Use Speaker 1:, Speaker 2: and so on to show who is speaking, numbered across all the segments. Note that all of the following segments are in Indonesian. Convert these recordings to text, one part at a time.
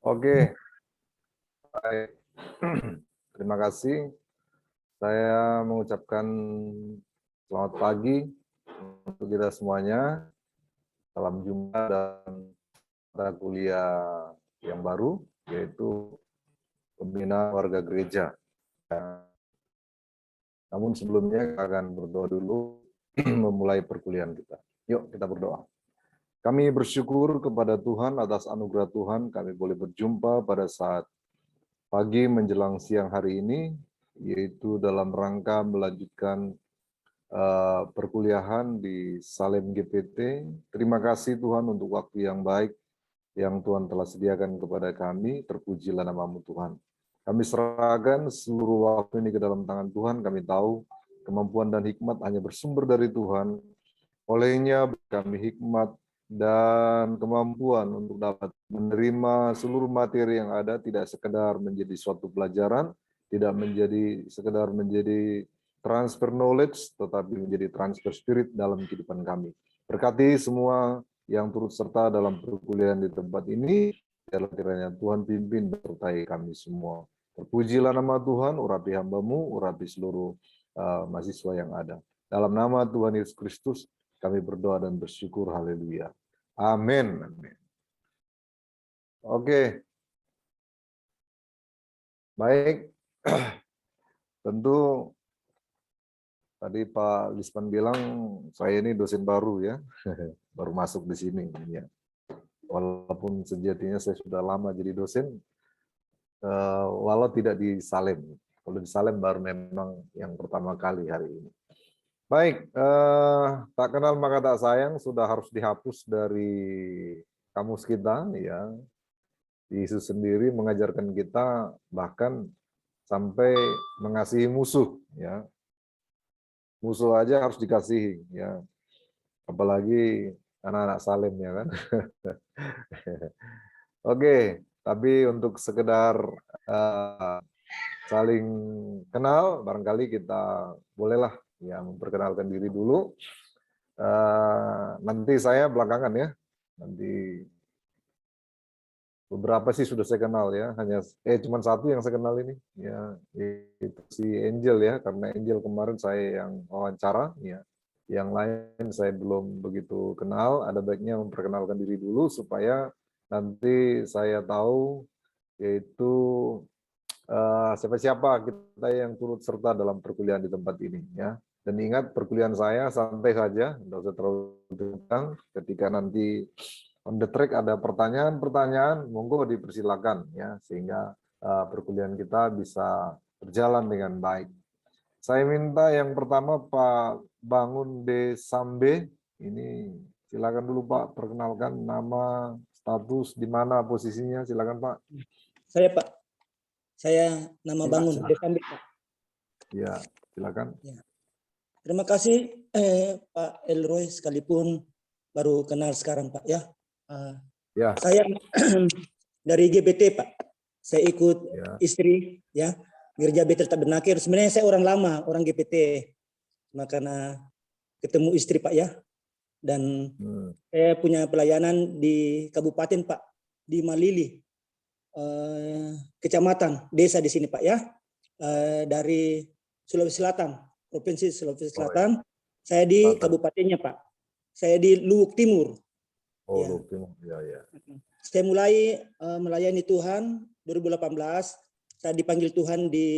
Speaker 1: Oke, baik. Terima kasih. Saya mengucapkan selamat pagi untuk kita semuanya. Salam jumpa dan mata kuliah yang baru, yaitu Pembinaan Warga Gereja. Namun sebelumnya kita akan berdoa dulu memulai perkuliahan kita. Yuk kita berdoa. Kami bersyukur kepada Tuhan atas anugerah Tuhan, kami boleh berjumpa pada saat pagi menjelang siang hari ini, yaitu dalam rangka melanjutkan perkuliahan di Salem GPT. Terima kasih Tuhan untuk waktu yang baik yang Tuhan telah sediakan kepada kami. Terpujilah nama-Mu Tuhan. Kami serahkan seluruh waktu ini ke dalam tangan Tuhan. Kami tahu kemampuan dan hikmat hanya bersumber dari Tuhan. Olehnya kami hikmat dan kemampuan untuk dapat menerima seluruh materi yang ada, tidak sekedar menjadi suatu pelajaran, tidak menjadi sekedar menjadi transfer knowledge, tetapi menjadi transfer spirit dalam kehidupan kami. Berkati semua yang turut serta dalam perkuliahan di tempat ini, biarlah kiranya Tuhan pimpin dan sertai kami semua. Terpujilah nama Tuhan, urapi hamba-Mu, urapi seluruh mahasiswa yang ada. Dalam nama Tuhan Yesus Kristus, kami berdoa dan bersyukur, haleluya. Amin. Amin. Oke. Baik. Tentu tadi Pak Lisman bilang saya ini dosen baru ya. Baru masuk di sini ya. Walaupun sejatinya saya sudah lama jadi dosen, walau tidak di Salem. Kalau di Salem baru memang yang pertama kali hari ini. Baik, tak kenal maka tak sayang sudah harus dihapus dari kamus kita ya. Yesus sendiri mengajarkan kita bahkan sampai mengasihi musuh ya. Musuh aja harus dikasihi ya. Apalagi anak-anak Salem ya kan. Oke, tapi untuk sekedar saling kenal, barangkali kita bolehlah ya memperkenalkan diri dulu. Nanti saya belakangan ya, nanti beberapa sih sudah saya kenal ya, hanya cuma satu yang saya kenal ini ya, itu si Angel ya, karena Angel kemarin saya yang wawancara ya, yang lain saya belum begitu kenal. Ada baiknya memperkenalkan diri dulu supaya nanti saya tahu yaitu siapa-siapa kita yang turut serta dalam perkuliahan di tempat ini ya. Dan ingat perkuliahan saya santai saja, tidak usah terlalu tegang. Ketika nanti on the track ada pertanyaan-pertanyaan, monggo dipersilakan ya, sehingga perkuliahan kita bisa berjalan dengan baik. Saya minta yang pertama Pak Bangun D. Sambe, ini silakan dulu Pak, perkenalkan nama, status, di mana posisinya, silakan Pak.
Speaker 2: Saya nama Bangun D. Sambe Pak.
Speaker 1: Ya, silakan.
Speaker 2: Ya. Terima kasih Pak Elroy, sekalipun baru kenal sekarang Pak ya.
Speaker 1: Ya.
Speaker 2: Saya dari GPT Pak. Saya ikut istri ya, Gereja Betel Tabernakel. Sebenarnya saya orang lama, orang GPT. Karena ketemu istri Pak ya. Dan saya punya pelayanan di kabupaten Pak, di Malili, kecamatan, desa di sini Pak ya. Dari Sulawesi Selatan. Provinsi Sulawesi Selatan, saya di kabupatennya Pak. Saya di Luwuk Timur.
Speaker 1: Oh, ya. Luwuk Timur, ya.
Speaker 2: Saya mulai melayani Tuhan 2018. Saya dipanggil Tuhan di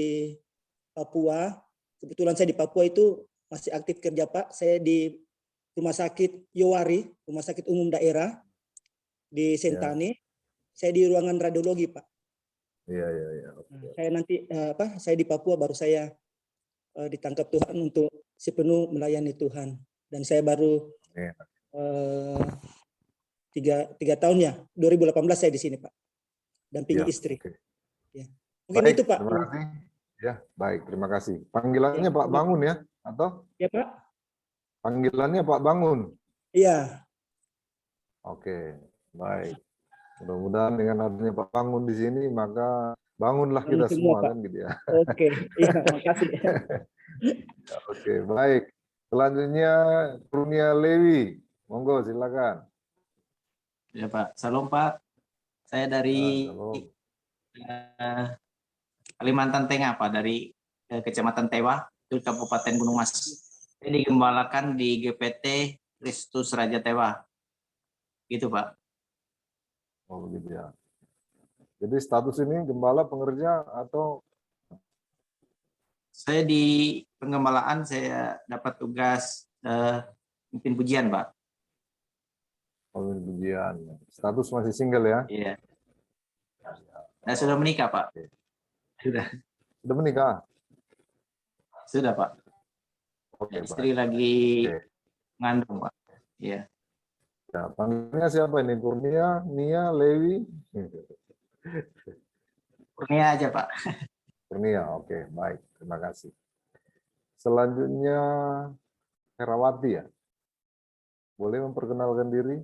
Speaker 2: Papua. Kebetulan saya di Papua itu masih aktif kerja Pak. Saya di Rumah Sakit Yowari, Rumah Sakit Umum Daerah di Sentani. Ya. Saya di ruangan radiologi Pak.
Speaker 1: Iya.
Speaker 2: Saya nanti saya di Papua baru saya ditangkap Tuhan untuk sepenuh melayani Tuhan, dan saya baru 3 tahun ya, 2018 saya di sini Pak, dampingi istri.
Speaker 1: Okay.
Speaker 2: Ya. Mungkin baik, itu Pak.
Speaker 1: Terima kasih. Ya, baik, terima kasih. Panggilannya ya, Pak Bangun ya, atau?
Speaker 2: Ya Pak.
Speaker 1: Panggilannya Pak Bangun.
Speaker 2: Iya.
Speaker 1: Oke, baik. Mudah-mudahan dengan adanya Pak Bangun di sini maka bangunlah kita semua
Speaker 2: Pak.
Speaker 1: Kan gitu ya.
Speaker 2: Oke, iya, makasih.
Speaker 1: Oke, baik. Selanjutnya Kurnia Lewi, monggo silakan.
Speaker 3: Ya Pak, salam Pak. Saya dari
Speaker 1: Shalom.
Speaker 3: eh, Kalimantan Tengah, Pak, dari Kecamatan Tewa, itu Kabupaten Gunung Mas. Saya digembalakan di GPT Kristus Raja Tewa. Gitu, Pak.
Speaker 1: Oh begitu ya. Jadi status ini gembala pengerja atau
Speaker 3: Saya di penggembalaan saya dapat tugas pimpin pujian, Pak.
Speaker 1: pujian? Status masih single ya?
Speaker 3: Iya. Saya sudah menikah, Pak.
Speaker 1: Oke.
Speaker 3: Sudah.
Speaker 1: Sudah menikah?
Speaker 3: Sudah, Pak.
Speaker 1: Oke,
Speaker 3: Istri
Speaker 1: baik.
Speaker 3: lagi
Speaker 1: Oke.
Speaker 3: ngandung, Pak. Iya.
Speaker 1: Ya, panggilnya siapa ini? Kurnia, Nia, Lewi?
Speaker 3: Kurnia aja, Pak.
Speaker 1: Kurnia, oke, baik. Terima kasih. Selanjutnya Herawati ya. Boleh memperkenalkan diri?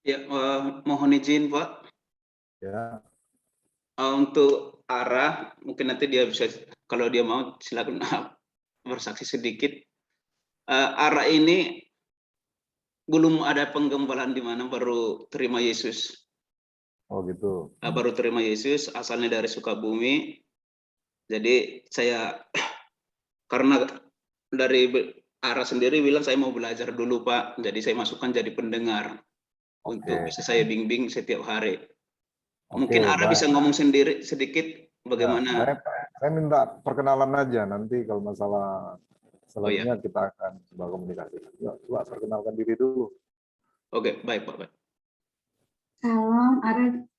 Speaker 4: Ya, mohon izin Pak.
Speaker 1: Ya,
Speaker 4: Untuk arah, mungkin nanti dia bisa, kalau dia mau silakan bersaksi sedikit. Arah ini belum ada penggembalaan di mana baru terima Yesus.
Speaker 1: oh gitu.
Speaker 4: Baru terima Yesus, asalnya dari Sukabumi. Jadi saya karena dari arah sendiri bilang saya mau belajar dulu Pak. Jadi saya masukkan jadi pendengar untuk
Speaker 1: Oke.
Speaker 4: bisa saya bimbing setiap hari.
Speaker 1: Oke,
Speaker 4: Mungkin Ara
Speaker 1: baik.
Speaker 4: bisa ngomong sendiri sedikit
Speaker 1: Ya,
Speaker 4: bagaimana.
Speaker 1: saya minta perkenalan aja, nanti kalau masalah selanjutnya kita akan coba komunikasi. Ya, coba perkenalkan diri dulu.
Speaker 4: Oke, baik Pak. Baik.
Speaker 5: Salam,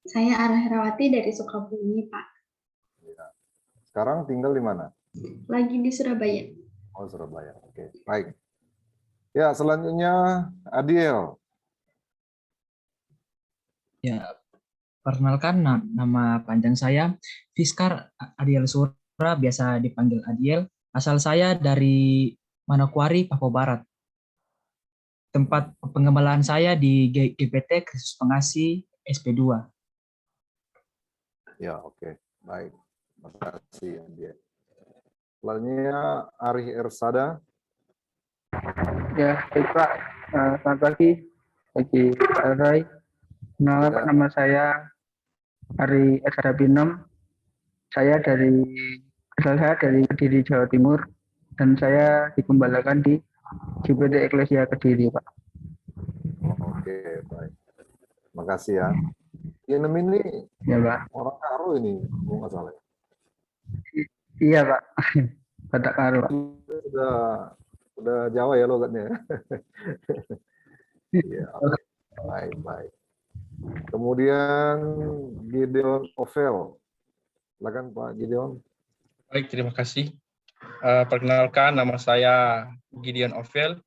Speaker 5: saya Ara Herawati dari Sukabumi, Pak.
Speaker 1: Ya. Sekarang tinggal di mana?
Speaker 5: Lagi di Surabaya.
Speaker 1: Oh, Surabaya. Oke, baik. Ya, selanjutnya Adiel.
Speaker 6: Ya, perkenalkan nama panjang saya Fiskar Adiel Sura, biasa dipanggil Adiel. Asal saya dari Manokwari, Papua Barat. Tempat pengembalaan saya di GPT Kristus Pengasih SP2.
Speaker 1: Ya, oke. Baik. Terima kasih, Adiel. Selanjutnya Ari Ersada.
Speaker 7: Ya, baik Pak. Selamat pagi bagi Pak Roy. Kenalkan Pak, nama saya Ari Esra Binem. Saya dari Kediri, Jawa Timur, dan saya digembalakan di GPT Eklesia Kediri, Pak.
Speaker 1: Oke, baik. Terima kasih ya. Inem ini
Speaker 7: Ya, Pak.
Speaker 1: orang Karo ini, kalau nggak salah.
Speaker 7: Iya, Pak. Batak Karo, Pak.
Speaker 1: Udah Jawa ya logatnya. Iya, oke. Baik, baik. Kemudian Gideon Ovel. Silakan Pak Gideon.
Speaker 8: Baik, terima kasih. Perkenalkan, nama saya Gideon Ovel,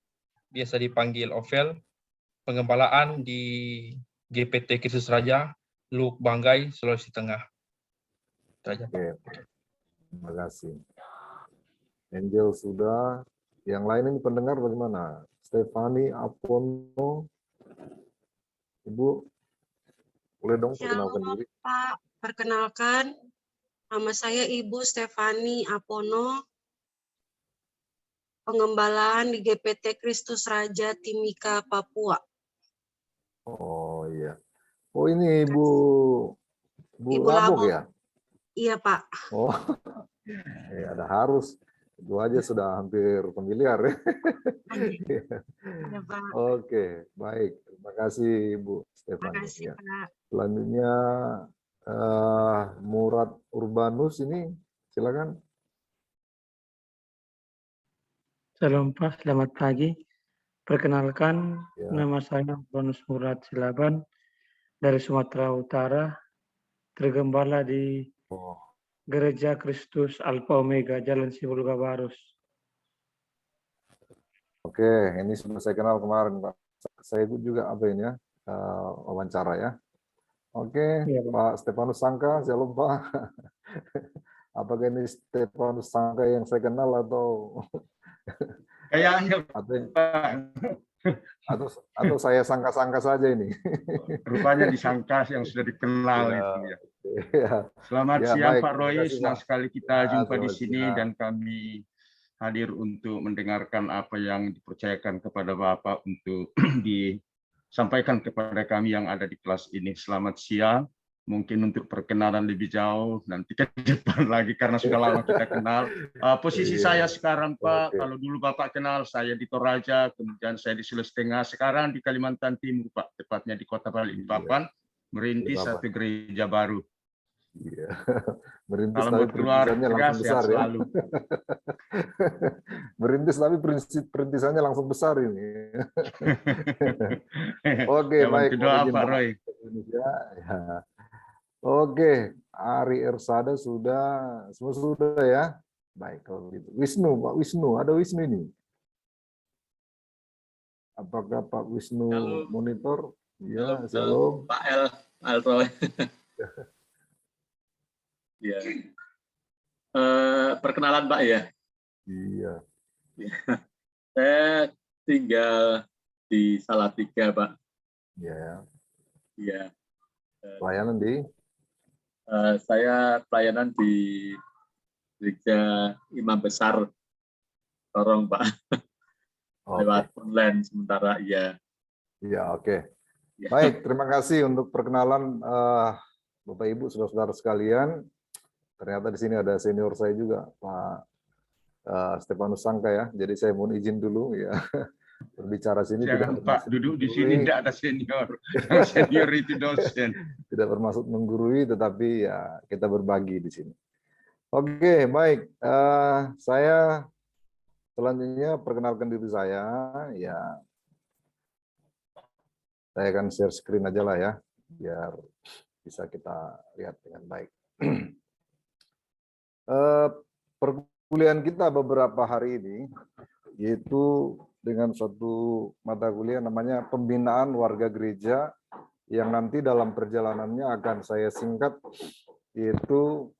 Speaker 8: biasa dipanggil Ovel, pengembalaan di GPT Kristus Raja, Luk Banggai, Sulawesi Tengah.
Speaker 1: Oke, terima kasih. Angel sudah. Yang lain ini pendengar bagaimana? Stefani Apono. Ibu, boleh dong perkenalkan
Speaker 9: Shalom
Speaker 1: diri?
Speaker 9: Pak, perkenalkan nama saya Ibu Stefani Apono, pengembalaan di GPT Kristus Raja Timika, Papua.
Speaker 1: Oh iya. Oh ini Ibu
Speaker 9: Ibu
Speaker 1: Labok
Speaker 9: Labok.
Speaker 1: ya?
Speaker 9: Iya Pak.
Speaker 1: Oh, ya ada harus. Itu aja sudah hampir familiar ya.
Speaker 9: Iya Pak.
Speaker 1: Oke, baik. Terima kasih Ibu Stefani.
Speaker 9: Terima kasih
Speaker 1: Ya.
Speaker 9: Pak.
Speaker 1: Selanjutnya Murad Urbanus ini, silakan.
Speaker 7: Salam Pak, selamat pagi. Perkenalkan,
Speaker 1: Ya.
Speaker 7: nama saya Bonus Murad Silaban dari Sumatera Utara, tergembala di Gereja Kristus Alfa Omega, Jalan Sibulga Barus.
Speaker 1: Oke, ini sudah saya kenal kemarin Pak. Saya juga apa ini ya, wawancara ya. Oke,
Speaker 7: Ya,
Speaker 1: Pak Stefanus Sangka, shalom Pak. Apakah ini Stefanus Sangka yang saya kenal atau
Speaker 10: Kayaknya
Speaker 1: atau saya sangka-sangka saja ini?
Speaker 10: rupanya disangka yang sudah dikenal
Speaker 1: Ya,
Speaker 10: itu ya.
Speaker 1: ya.
Speaker 10: Selamat
Speaker 1: Ya,
Speaker 10: siang
Speaker 1: baik.
Speaker 10: Pak Roy,
Speaker 1: Terima kasih,
Speaker 10: senang
Speaker 1: Pak.
Speaker 10: sekali kita
Speaker 1: Ya,
Speaker 10: jumpa di
Speaker 1: selamat
Speaker 10: sini
Speaker 1: siang.
Speaker 10: dan kami hadir untuk mendengarkan apa yang dipercayakan kepada Bapak untuk sampaikan kepada kami yang ada di kelas ini. Selamat siang. Mungkin untuk perkenalan lebih jauh nanti ke depan lagi karena sudah lama kita kenal. Posisi saya sekarang Pak, kalau dulu Bapak kenal saya di Toraja, kemudian saya di Sulawesi Tengah, sekarang di Kalimantan Timur Pak, tepatnya di Kota Balikpapan, merintis satu gereja baru.
Speaker 1: Iya. Merintis
Speaker 10: Salam
Speaker 1: tapi
Speaker 10: berkeluarga,
Speaker 1: perintisannya langsung
Speaker 10: sehat
Speaker 1: besar ya.
Speaker 10: selalu.
Speaker 1: Merintis tapi perintisannya langsung besar ini. Oke,
Speaker 10: Ya,
Speaker 1: baik.
Speaker 10: bantu doa
Speaker 1: Mohon izin
Speaker 10: Pak
Speaker 1: Pak
Speaker 10: Roy.
Speaker 1: Indonesia. Ya. Oke, Ari Ersada semua sudah ya. Baik kalau begitu. Wisnu, Pak Wisnu, ada Wisnu ini. Apakah Pak Wisnu
Speaker 11: Halo.
Speaker 1: monitor? Ya,
Speaker 11: Halo,
Speaker 1: shalom.
Speaker 11: Pak Roy. Ya. Perkenalan Pak ya.
Speaker 1: Iya.
Speaker 11: Saya tinggal di Salatiga Pak.
Speaker 1: Iya.
Speaker 11: Iya.
Speaker 1: Pelayanan di?
Speaker 11: Saya pelayanan di Gereja Imam Besar Sorong Pak. Lewat online sementara ya.
Speaker 1: Iya, oke.
Speaker 11: Ya.
Speaker 1: Baik, terima kasih untuk perkenalan Bapak Ibu, saudara-saudara sekalian. Ternyata di sini ada senior saya juga, Pak Stefanus Sangka ya. Jadi saya mohon izin dulu ya. Berbicara sini
Speaker 10: Jangan
Speaker 1: tidak
Speaker 10: Pak, duduk di sini tidak ada senior. Yang senior itu dosen.
Speaker 1: Tidak bermaksud menggurui, tetapi ya kita berbagi di sini. Oke, baik. Saya selanjutnya perkenalkan diri saya. Ya, saya akan share screen aja lah ya, biar bisa kita lihat dengan baik. Perkuliahan kita beberapa hari ini, yaitu dengan suatu mata kuliah namanya Pembinaan Warga Gereja, yang nanti dalam perjalanannya akan saya singkat, yaitu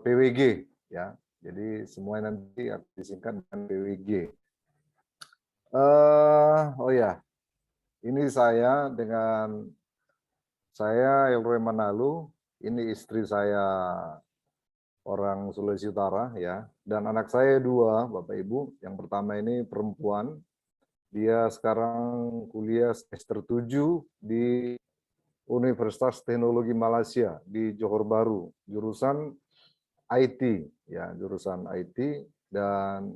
Speaker 1: PWG. Ya. Jadi semuanya nanti akan disingkat dengan PWG. Oh ya, ini saya dengan saya Elroy Manalu, ini istri saya orang Sulawesi Utara ya, dan anak saya 2, Bapak Ibu. Yang pertama ini perempuan, dia sekarang kuliah semester 7 di Universitas Teknologi Malaysia di Johor Bahru, jurusan IT ya, jurusan IT, dan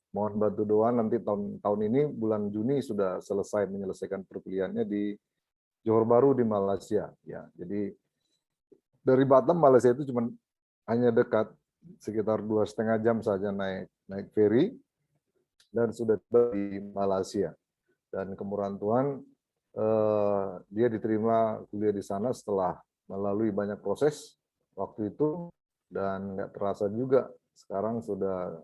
Speaker 1: mohon bantu doa nanti tahun ini bulan Juni sudah selesai menyelesaikan perkuliahannya di Johor Bahru di Malaysia ya. Jadi dari Batam Malaysia itu cuma hanya dekat, sekitar 2,5 jam saja naik ferry, dan sudah tiba di Malaysia. Dan kemurahan Tuhan, dia diterima kuliah di sana setelah melalui banyak proses waktu itu, dan nggak terasa juga sekarang sudah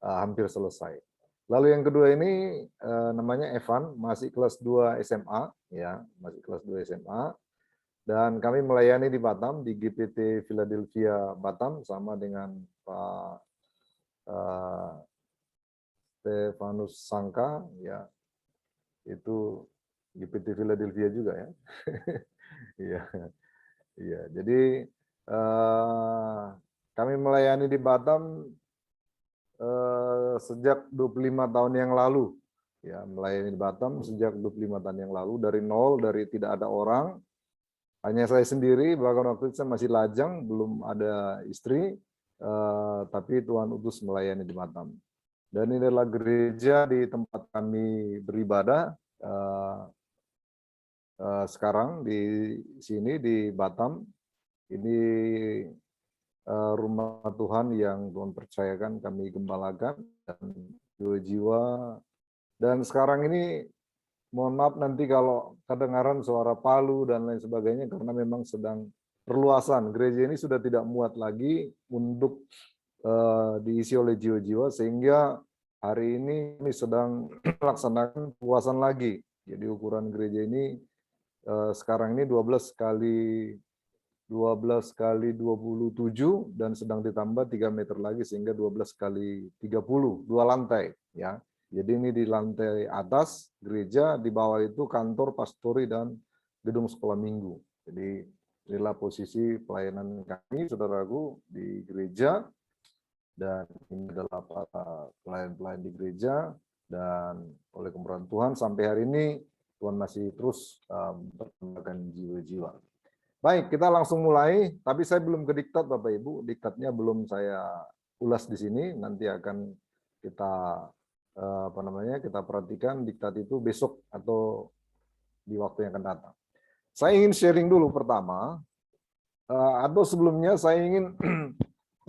Speaker 1: hampir selesai. Lalu yang kedua ini namanya Evan, masih kelas 2 SMA, ya, masih kelas 2 SMA. Dan kami melayani di Batam, di GPT Philadelphia Batam, sama dengan Pak Stefanus Sangka, ya, itu GPT Philadelphia juga ya. Iya, iya. Jadi kami melayani di Batam sejak 25 tahun yang lalu, ya, melayani di Batam sejak 25 tahun yang lalu, dari nol, dari tidak ada orang. Hanya saya sendiri, bahkan waktu itu saya masih lajang, belum ada istri, tapi Tuhan utus melayani di Batam. Dan ini adalah gereja di tempat kami beribadah sekarang di sini di Batam. Ini rumah Tuhan yang Tuhan percayakan kami gembalakan, dan jiwa-jiwa. Dan sekarang ini mohon maaf nanti kalau kedengaran suara palu dan lain sebagainya, karena memang sedang perluasan. Gereja ini sudah tidak muat lagi untuk diisi oleh jiwa-jiwa, sehingga hari ini kami sedang melaksanakan perluasan lagi. Jadi ukuran gereja ini sekarang ini 12 kali 27 dan sedang ditambah 3 meter lagi sehingga 12 kali 30, 2 lantai ya. Jadi ini di lantai atas gereja, di bawah itu kantor pastori dan gedung sekolah minggu. Jadi inilah posisi pelayanan kami, saudaraku, di gereja. Dan ini adalah para pelayan-pelayan di gereja. Dan oleh kemurahan Tuhan sampai hari ini Tuhan masih terus berkembangkan jiwa-jiwa. Baik, kita langsung mulai. Tapi saya belum ke diktat, Bapak Ibu. Diktatnya belum saya ulas di sini. Nanti akan kita kita perhatikan diktat itu besok atau di waktu yang akan datang. Saya ingin sharing dulu pertama, atau sebelumnya saya ingin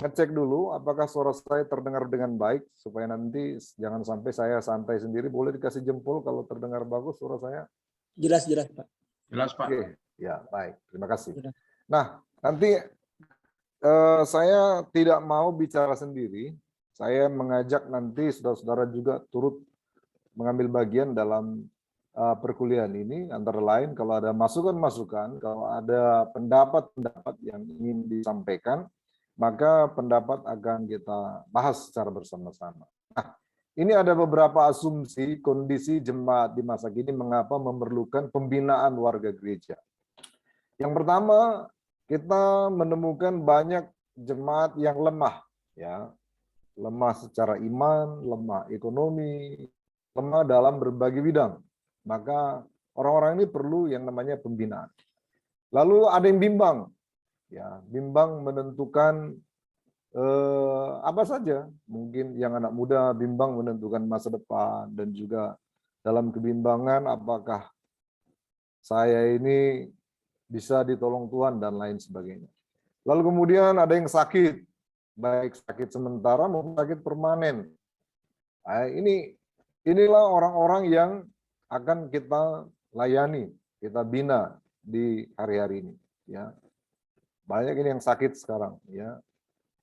Speaker 1: ngecek dulu apakah suara saya terdengar dengan baik, supaya nanti jangan sampai saya santai sendiri. Boleh dikasih jempol kalau terdengar bagus suara saya?
Speaker 2: Jelas, Pak.
Speaker 10: Jelas, Pak.
Speaker 1: Oke, ya baik. Terima kasih.
Speaker 2: Jelas.
Speaker 1: Nah, nanti saya tidak mau bicara sendiri. Saya mengajak nanti saudara-saudara juga turut mengambil bagian dalam perkuliahan ini, antara lain kalau ada masukan-masukan, kalau ada pendapat-pendapat yang ingin disampaikan, maka pendapat akan kita bahas secara bersama-sama. Nah, ini ada beberapa asumsi kondisi jemaat di masa kini mengapa memerlukan pembinaan warga gereja. Yang pertama, kita menemukan banyak jemaat yang lemah, ya, lemah secara iman, lemah ekonomi, lemah dalam berbagai bidang. Maka orang-orang ini perlu yang namanya pembinaan. Lalu ada yang bimbang, ya, bimbang menentukan apa saja. Mungkin yang anak muda bimbang menentukan masa depan, dan juga dalam kebimbangan apakah saya ini bisa ditolong Tuhan dan lain sebagainya. Lalu kemudian ada yang sakit, baik sakit sementara maupun sakit permanen. Nah, inilah orang-orang yang akan kita layani, kita bina di hari-hari ini. Ya, banyak ini yang sakit sekarang, ya,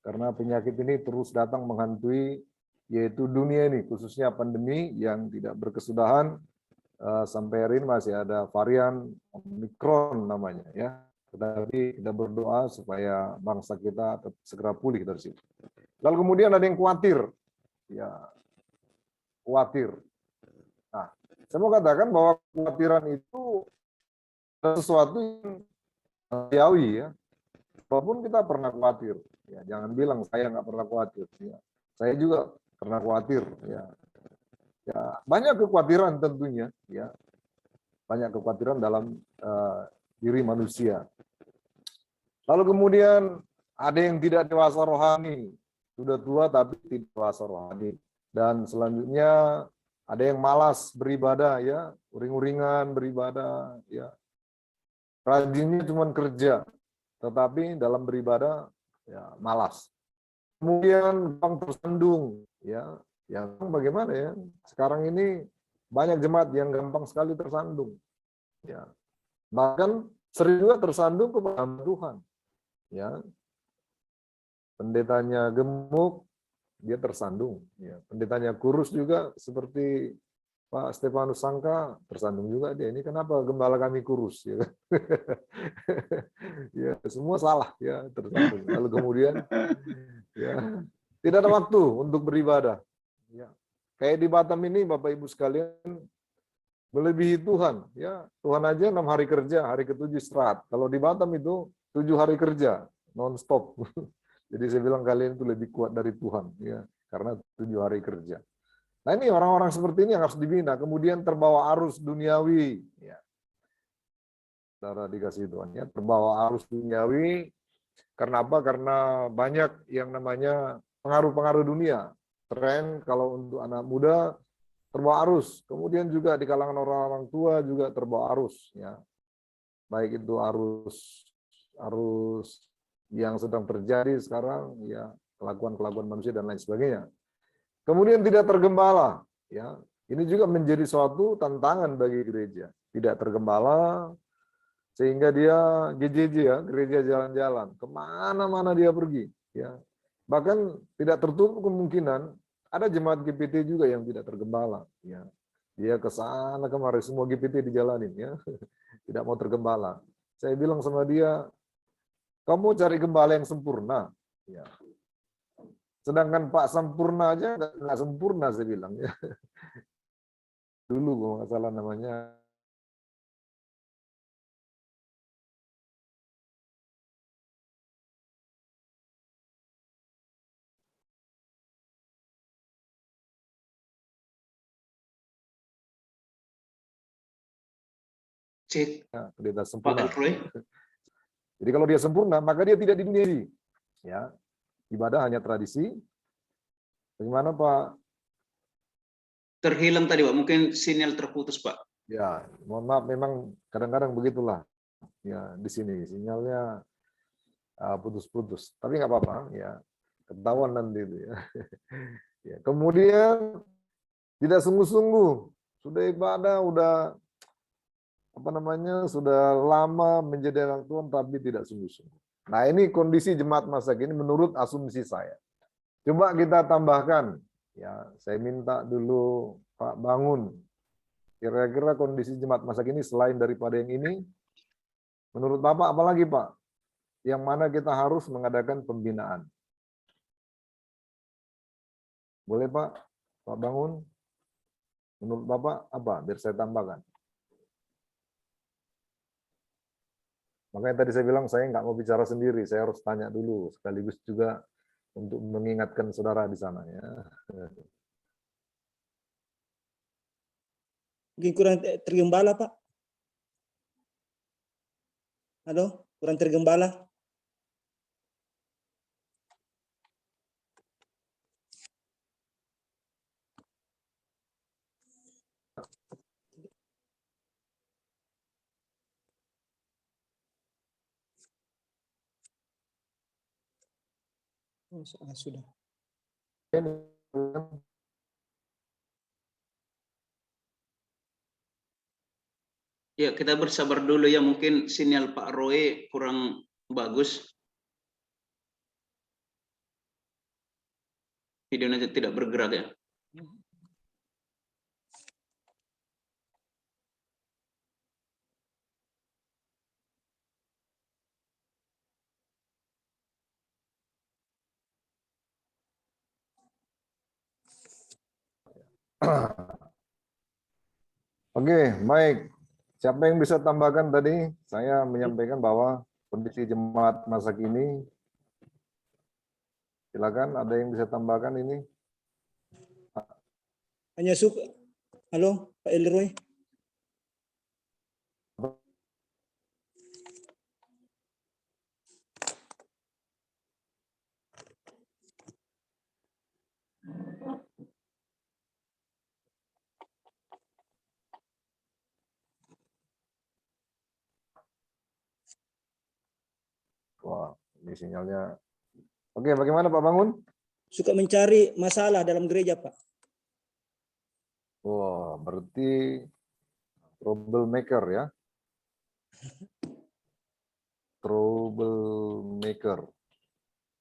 Speaker 1: karena penyakit ini terus datang menghantui, yaitu dunia ini, khususnya pandemi yang tidak berkesudahan. Sampai hari ini masih ada varian Omikron namanya, ya. Tetapi kita berdoa supaya bangsa kita segera pulih dari situ. Lalu kemudian ada yang khawatir, ya, khawatir. Nah, saya mau katakan bahwa kekhawatiran itu sesuatu yang manusiawi, ya. Walaupun kita pernah khawatir, ya, jangan bilang saya nggak pernah khawatir. Ya. Saya juga pernah khawatir, ya. Ya, banyak kekhawatiran tentunya, ya, banyak kekhawatiran dalam diri manusia. Lalu kemudian ada yang tidak dewasa rohani, sudah tua tapi tidak dewasa rohani. Dan selanjutnya ada yang malas beribadah, ya, uring-uringan beribadah, ya, rajinnya cuma kerja, tetapi dalam beribadah, ya, malas. Kemudian gampang tersandung, ya. Yang bagaimana, ya? Sekarang ini banyak jemaat yang gampang sekali tersandung, ya. Bahkan sering juga tersandung kepada Tuhan, ya. Pendetanya gemuk, dia tersandung, ya. Pendetanya kurus juga seperti Pak Stefanus Sangka, tersandung juga dia. Ini kenapa gembala kami kurus, ya? Ya, semua salah, ya, tersandung. Lalu kemudian, ya, tidak ada waktu untuk beribadah. Ya. Kayak di Batam ini, Bapak Ibu sekalian, melebihi Tuhan. Ya, Tuhan aja 6 hari kerja, hari ke-7 istirahat. Kalau di Batam itu 7 hari kerja, non-stop. Jadi saya bilang kalian itu lebih kuat dari Tuhan, ya, karena 7 hari kerja. Nah, ini orang-orang seperti ini yang harus dibina. Kemudian terbawa arus duniawi. Ya. Saudara dikasih Tuhan, ya, terbawa arus duniawi. Karena apa? Karena banyak yang namanya pengaruh-pengaruh dunia. Tren kalau untuk anak muda terbawa arus, kemudian juga di kalangan orang-orang tua juga terbawa arus, ya. Baik itu arus yang sedang terjadi sekarang, ya, kelakuan-kelakuan manusia dan lain sebagainya. Kemudian tidak tergembala, ya. Ini juga menjadi suatu tantangan bagi gereja. Tidak tergembala sehingga dia GJJ, ya, gereja jalan-jalan, kemana-mana dia pergi, ya. Bahkan tidak tertutup kemungkinan ada jemaat GPT juga yang tidak tergembala, ya. Dia ke sana kemari, semua GPT dijalanin, ya. Tidak mau tergembala. Saya bilang sama dia, kamu cari gembala yang sempurna, ya. Sedangkan Pak Sempurna aja nggak sempurna, saya bilang, ya. Dulu kalau nggak salah namanya
Speaker 4: Cek
Speaker 1: Ya, pendeta
Speaker 4: Pak
Speaker 1: sempurna.
Speaker 4: Elroy.
Speaker 1: Jadi kalau dia sempurna, maka dia tidak di dunia ini. Ya, ibadah hanya tradisi. Bagaimana Pak?
Speaker 4: Terhilang tadi Pak, mungkin sinyal terputus Pak.
Speaker 1: Ya, mohon maaf, memang kadang-kadang begitulah. Ya, di sini sinyalnya putus-putus. Tapi nggak apa-apa. Ya, ketahuan nanti itu ya. Ya, kemudian tidak sungguh-sungguh, sudah ibadah, udah apa namanya, sudah lama menjadi anak Tuhan tapi tidak sungguh-sungguh. Nah, ini kondisi jemaat masa kini menurut asumsi saya. Coba kita tambahkan, ya, saya minta dulu Pak Bangun. Kira-kira kondisi jemaat masa kini selain daripada yang ini, menurut Bapak apa lagi Pak? Yang mana kita harus mengadakan pembinaan? Boleh Pak? Pak Bangun? Menurut Bapak apa? Biar saya tambahkan. Makanya tadi saya bilang saya nggak mau bicara sendiri, saya harus tanya dulu, sekaligus juga untuk mengingatkan saudara di sana. Ya.
Speaker 2: Mungkin kurang tergembala, Pak. Halo, kurang tergembala. Oh, sudah.
Speaker 4: Ya, kita bersabar dulu ya, mungkin sinyal Pak Roy kurang bagus. Videonya tidak bergerak ya.
Speaker 1: Oke, baik. Siapa yang bisa tambahkan tadi? Saya menyampaikan bahwa kondisi jemaat masa kini, silakan ada yang bisa tambahkan ini?
Speaker 2: Hanya halo, Pak Elroy.
Speaker 1: Wah, ini sinyalnya. Oke, bagaimana Pak Bangun?
Speaker 2: Suka mencari masalah dalam gereja, Pak.
Speaker 1: Wah, berarti troublemaker ya. Troublemaker.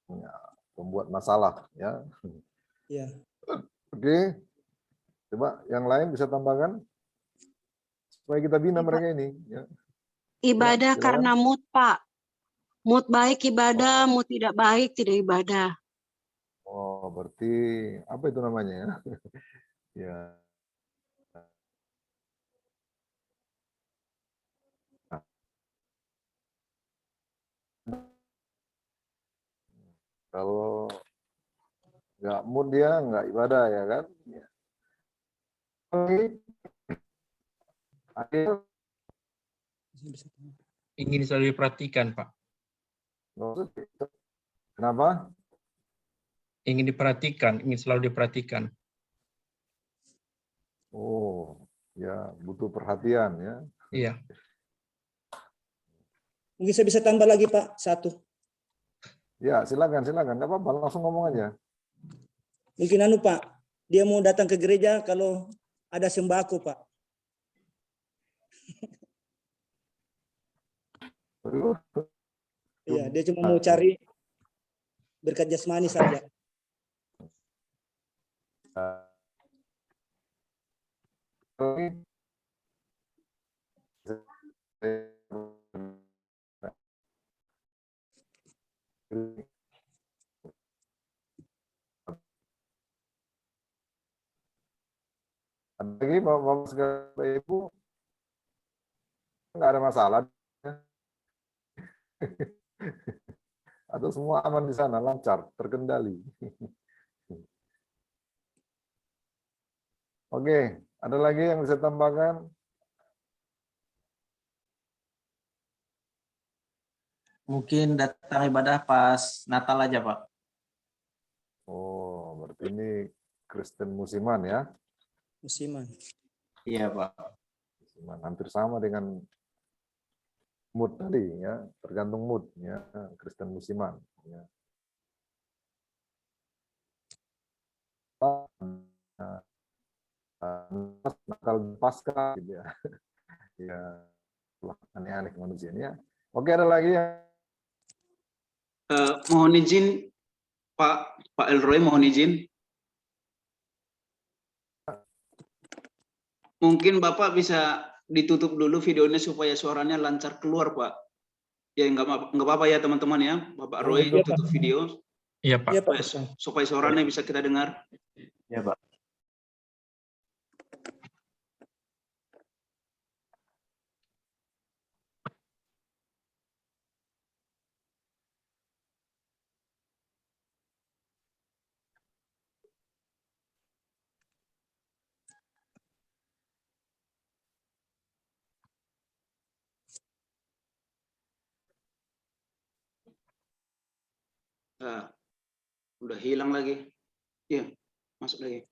Speaker 1: Ya, pembuat masalah ya.
Speaker 2: Ya.
Speaker 1: Oke. Coba yang lain bisa tambahkan supaya kita bina mereka ini ya.
Speaker 9: Ibadah
Speaker 1: Ya,
Speaker 9: karena mood, Pak. Mood baik ibadah, mood tidak baik tidak ibadah.
Speaker 1: Oh, berarti apa itu namanya ya? Ya. Kalau nggak mood dia nggak ibadah ya kan? Ya. Oke.
Speaker 8: Ingin selalu diperhatikan, Pak.
Speaker 1: Kenapa?
Speaker 8: Ingin diperhatikan, ingin selalu diperhatikan.
Speaker 1: Oh, ya butuh perhatian ya.
Speaker 8: Iya.
Speaker 2: Mungkin saya bisa tambah lagi, Pak, satu.
Speaker 1: Ya, silakan, nggak apa-apa, langsung ngomong aja.
Speaker 2: Mungkin Pak, dia mau datang ke gereja kalau ada sembako, Pak. Iya, dia cuma mau cari berkat jasmani saja.
Speaker 1: Lagi Bapak segala Ibu nggak ada masalah atau semua aman di sana, lancar, terkendali. Oke, ada lagi yang bisa tambahkan?
Speaker 3: Mungkin datang ibadah pas Natal aja, Pak.
Speaker 1: Oh, berarti ini Kristen musiman ya?
Speaker 2: Musiman.
Speaker 3: Iya, Pak.
Speaker 1: Musiman. Hampir sama dengan mood tadi ya, tergantung mood ya, Kristen musiman. Ya. Natal Paskah gitu ya. Ya, aneh-aneh manusia ini ya. Oke, ada lagi ya.
Speaker 4: Mohon izin Pak Elroy, mohon izin. Mungkin Bapak bisa ditutup dulu videonya supaya suaranya lancar keluar, Pak. Ya nggak apa-apa ya teman-teman ya. Bapak Roy tutup video
Speaker 8: Iya, Pak.
Speaker 4: supaya suaranya bisa kita dengar.
Speaker 3: Iya, Pak.
Speaker 4: Nah, udah hilang lagi. Ya, masuk lagi.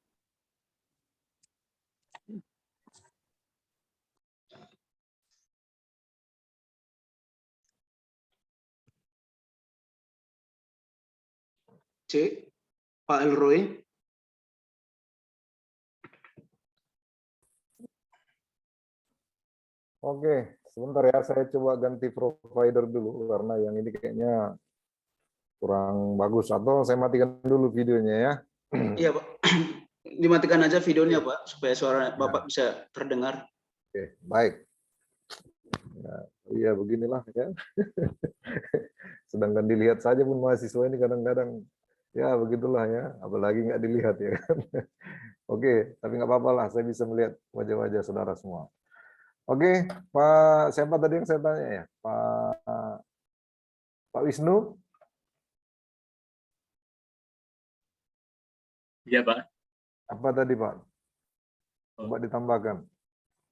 Speaker 4: Cek, Pak Elroy.
Speaker 1: Oke, sebentar ya, saya coba ganti provider dulu karena yang ini kayaknya kurang bagus. Atau saya matikan dulu videonya ya.
Speaker 4: Iya, Pak. Dimatikan aja videonya, Pak, supaya suara Bapak bisa terdengar.
Speaker 1: Oke, baik. Ya, iya beginilah ya. Sedangkan dilihat saja pun mahasiswa ini kadang-kadang ya begitulah ya, apalagi nggak dilihat ya kan. Oke, tapi nggak apa-apa lah, saya bisa melihat wajah-wajah saudara semua. Oke, Pak, siapa tadi yang saya tanya ya? Pak Wisnu?
Speaker 11: Iya, Pak.
Speaker 1: Apa tadi, Pak? Coba ditambahkan.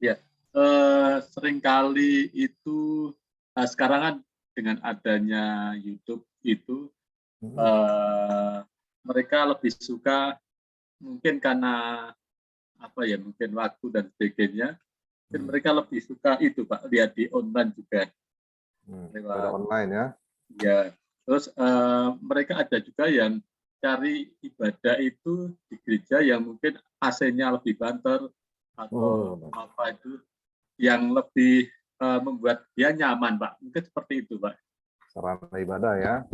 Speaker 11: Ya, seringkali itu sekarang kan dengan adanya YouTube itu mereka lebih suka mungkin karena apa ya, mungkin waktu dan sebagainya, mungkin mereka lebih suka itu Pak, lihat di online juga.
Speaker 1: Pada online ya.
Speaker 11: Ya, terus mereka ada juga yang cari ibadah itu di gereja yang mungkin AC-nya lebih banter atau apa itu yang lebih membuat dia nyaman, Pak. Mungkin seperti itu, Pak.
Speaker 1: Sarana ibadah ya.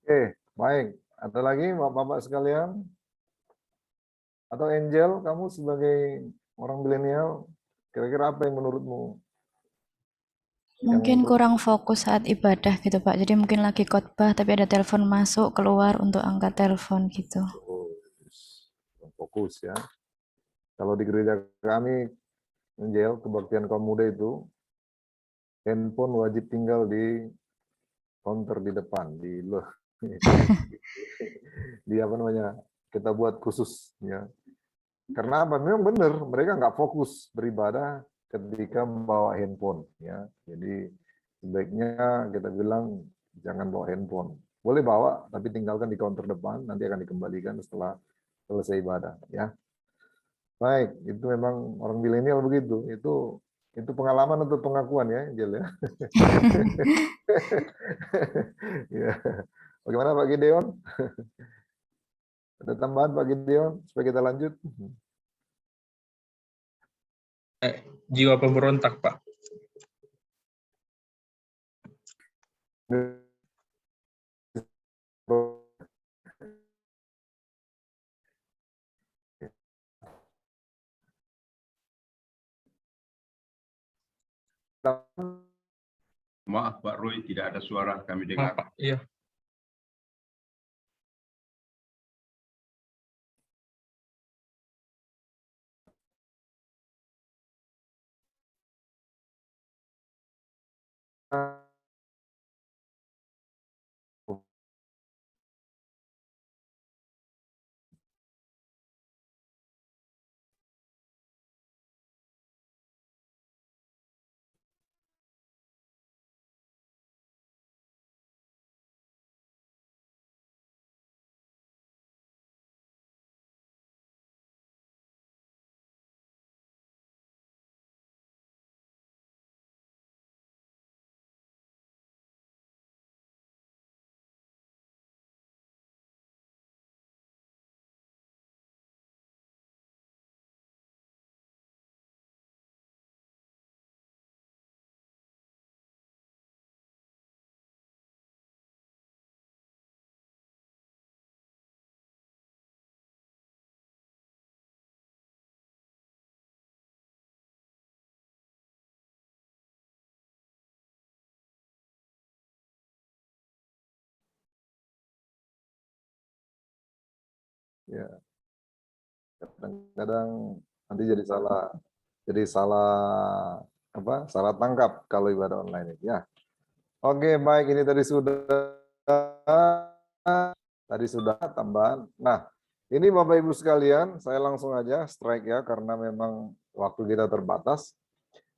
Speaker 1: Oke, baik. Ada lagi Bapak-bapak sekalian? Atau Angel, kamu sebagai orang milenial, kira-kira apa yang menurutmu?
Speaker 12: Mungkin kurang fokus saat ibadah gitu Pak. Jadi mungkin lagi khotbah tapi ada telepon masuk keluar untuk angkat telepon gitu.
Speaker 1: Fokus ya. Kalau di gereja kami, Angel, kebaktian kaum muda itu, handphone wajib tinggal di counter di depan, di apa namanya, kita buat khusus ya. Karena apa? Memang benar, mereka nggak fokus beribadah ketika bawa handphone ya. Jadi sebaiknya kita bilang jangan bawa handphone. Boleh bawa, tapi tinggalkan di counter depan, nanti akan dikembalikan setelah selesai ibadah ya. Baik, itu memang orang milenial begitu. Itu pengalaman untuk pengakuan ya, Angel ya. Ya. Bagaimana Pak Gideon? Ada tambahan Pak Gideon supaya kita lanjut?
Speaker 8: Jiwa pemberontak, Pak.
Speaker 10: Maaf Pak Roy, tidak ada suara kami dengar.
Speaker 8: Maaf, Pak. Iya.
Speaker 1: Ya. Kadang-kadang nanti jadi salah tangkap kalau ibadah online ini. Ya. Oke, baik, ini tadi sudah tambahan. Nah, ini Bapak Ibu sekalian, saya langsung aja strike ya karena memang waktu kita terbatas.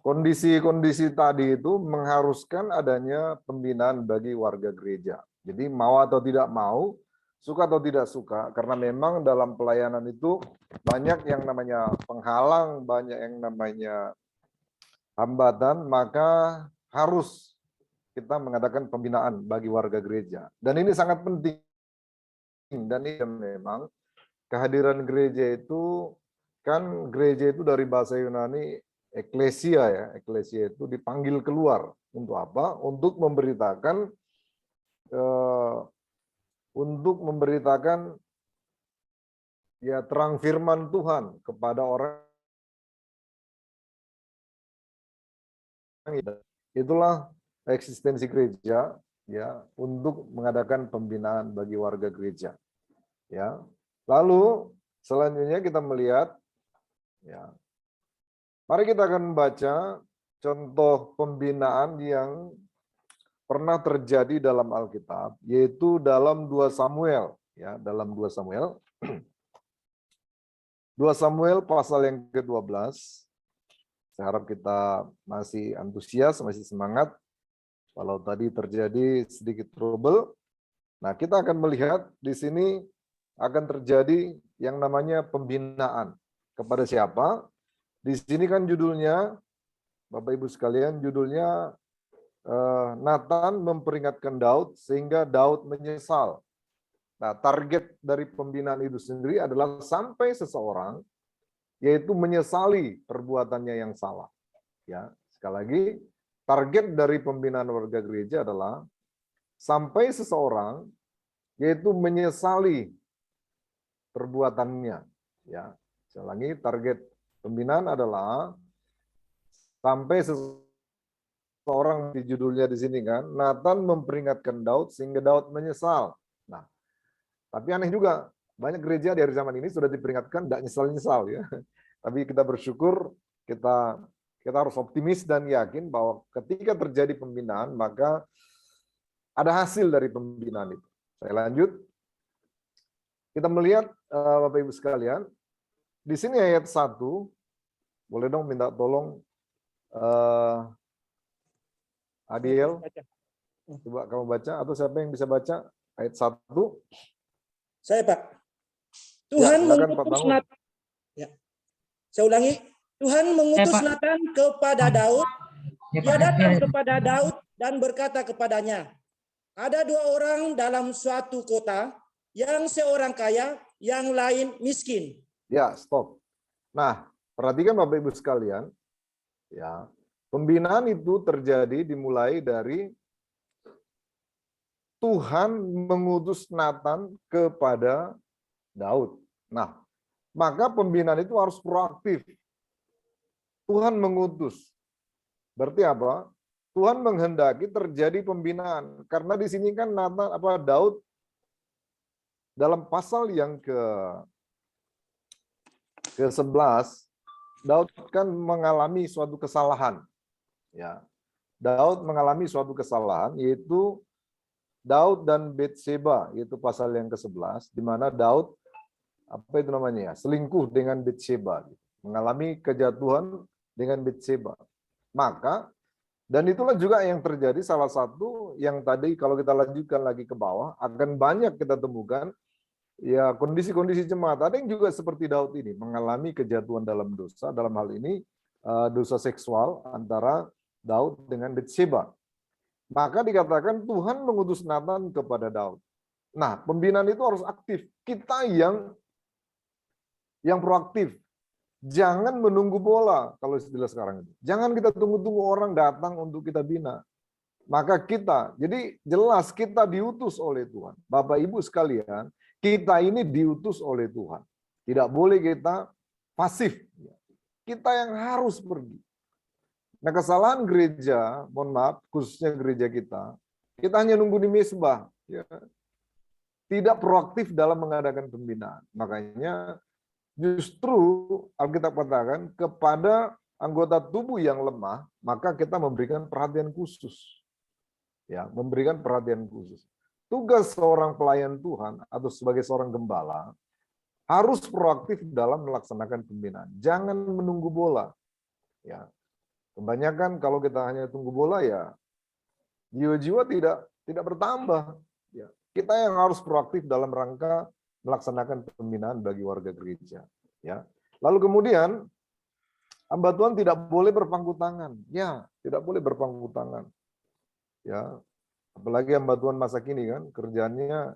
Speaker 1: Kondisi-kondisi tadi itu mengharuskan adanya pembinaan bagi warga gereja. Jadi mau atau tidak mau, suka atau tidak suka, karena memang dalam pelayanan itu banyak yang namanya penghalang, banyak yang namanya hambatan, maka harus kita mengadakan pembinaan bagi warga gereja. Dan ini sangat penting. Dan ini memang kehadiran gereja itu, kan gereja itu dari bahasa Yunani eklesia ya, eklesia itu dipanggil keluar. Untuk apa? Untuk memberitakan ya terang firman Tuhan kepada orang. Itulah eksistensi gereja ya, untuk mengadakan pembinaan bagi warga gereja. Ya. Lalu selanjutnya kita melihat ya. Mari kita akan membaca contoh pembinaan yang pernah terjadi dalam Alkitab, yaitu dalam 2 Samuel ya, dalam 2 Samuel. 2 Samuel pasal yang ke-12. Saya harap kita masih antusias, masih semangat. Kalau tadi terjadi sedikit trouble, nah kita akan melihat di sini akan terjadi yang namanya pembinaan. Kepada siapa? Di sini kan judulnya, Bapak Ibu sekalian, judulnya Nathan memperingatkan Daud sehingga Daud menyesal. Nah, target dari pembinaan itu sendiri adalah sampai seseorang yaitu menyesali perbuatannya yang salah. Ya, sekali lagi, target dari pembinaan warga gereja adalah sampai seseorang yaitu menyesali perbuatannya. Ya, sekali lagi, target pembinaan adalah sampai seseorang, di judulnya di sini kan, Nathan memperingatkan Daud sehingga Daud menyesal. Nah, tapi aneh juga, banyak gereja di hari zaman ini sudah diperingatkan tidak nyesal-nyesal ya. Tapi kita bersyukur, kita harus optimis dan yakin bahwa ketika terjadi pembinaan maka ada hasil dari pembinaan itu. Saya lanjut. Kita melihat Bapak Ibu sekalian, di sini ayat 1, boleh dong minta tolong Adiel, coba kamu baca, atau siapa yang bisa baca ayat 1?
Speaker 2: Saya, Pak. Tuhan
Speaker 1: silakan, Pak
Speaker 2: mengutus
Speaker 1: Bangun.
Speaker 2: Nathan. Ya. Saya ulangi. Tuhan mengutus
Speaker 6: Pak.
Speaker 2: Nathan kepada Daud.
Speaker 6: Ya,
Speaker 2: Dia
Speaker 6: Pak.
Speaker 2: datang kepada Daud dan berkata kepadanya, ada 2 orang dalam suatu kota, yang seorang kaya, yang lain miskin.
Speaker 1: Ya, stop. Nah, perhatikan Bapak Ibu sekalian, ya, pembinaan itu terjadi dimulai dari Tuhan mengutus Nathan kepada Daud. Nah, maka pembinaan itu harus proaktif. Tuhan mengutus. Berarti apa? Tuhan menghendaki terjadi pembinaan. Karena di sini kan Daud dalam pasal yang ke-11, Daud kan mengalami suatu kesalahan. Ya. Daud mengalami suatu kesalahan, yaitu Daud dan Bathsheba, yaitu pasal yang ke-11, di mana Daud selingkuh dengan Bathsheba, mengalami kejatuhan dengan Bathsheba. Maka, dan itulah juga yang terjadi, salah satu yang tadi kalau kita lanjutkan lagi ke bawah, akan banyak kita temukan ya kondisi-kondisi jemaat. Ada yang juga seperti Daud ini, mengalami kejatuhan dalam dosa, dalam hal ini dosa seksual antara Daud dengan Bathsheba. Maka dikatakan Tuhan mengutus Nathan kepada Daud. Nah, pembinaan itu harus aktif. Kita yang proaktif. Jangan menunggu bola kalau istilah sekarang itu. Jangan kita tunggu-tunggu orang datang untuk kita bina. Maka kita, jadi jelas kita diutus oleh Tuhan. Bapak Ibu sekalian, kita ini diutus oleh Tuhan. Tidak boleh kita pasif. Kita yang harus pergi. Nah, kesalahan gereja, mohon maaf, khususnya gereja kita hanya nunggu di mesbah. Ya. tidak proaktif dalam mengadakan pembinaan. Makanya justru Alkitab katakan kepada anggota tubuh yang lemah, maka kita memberikan perhatian khusus. Ya, memberikan perhatian khusus. Tugas seorang pelayan Tuhan atau sebagai seorang gembala harus proaktif dalam melaksanakan pembinaan. Jangan menunggu bola. Ya. Kebanyakan kalau kita hanya tunggu bola ya jiwa-jiwa tidak bertambah. Ya. Kita yang harus proaktif dalam rangka melaksanakan pembinaan bagi warga gereja. Ya. Lalu kemudian hamba Tuhan tidak boleh berpangku tangan. Ya, tidak boleh berpangku tangan. Ya, apalagi hamba Tuhan masa kini kan kerjanya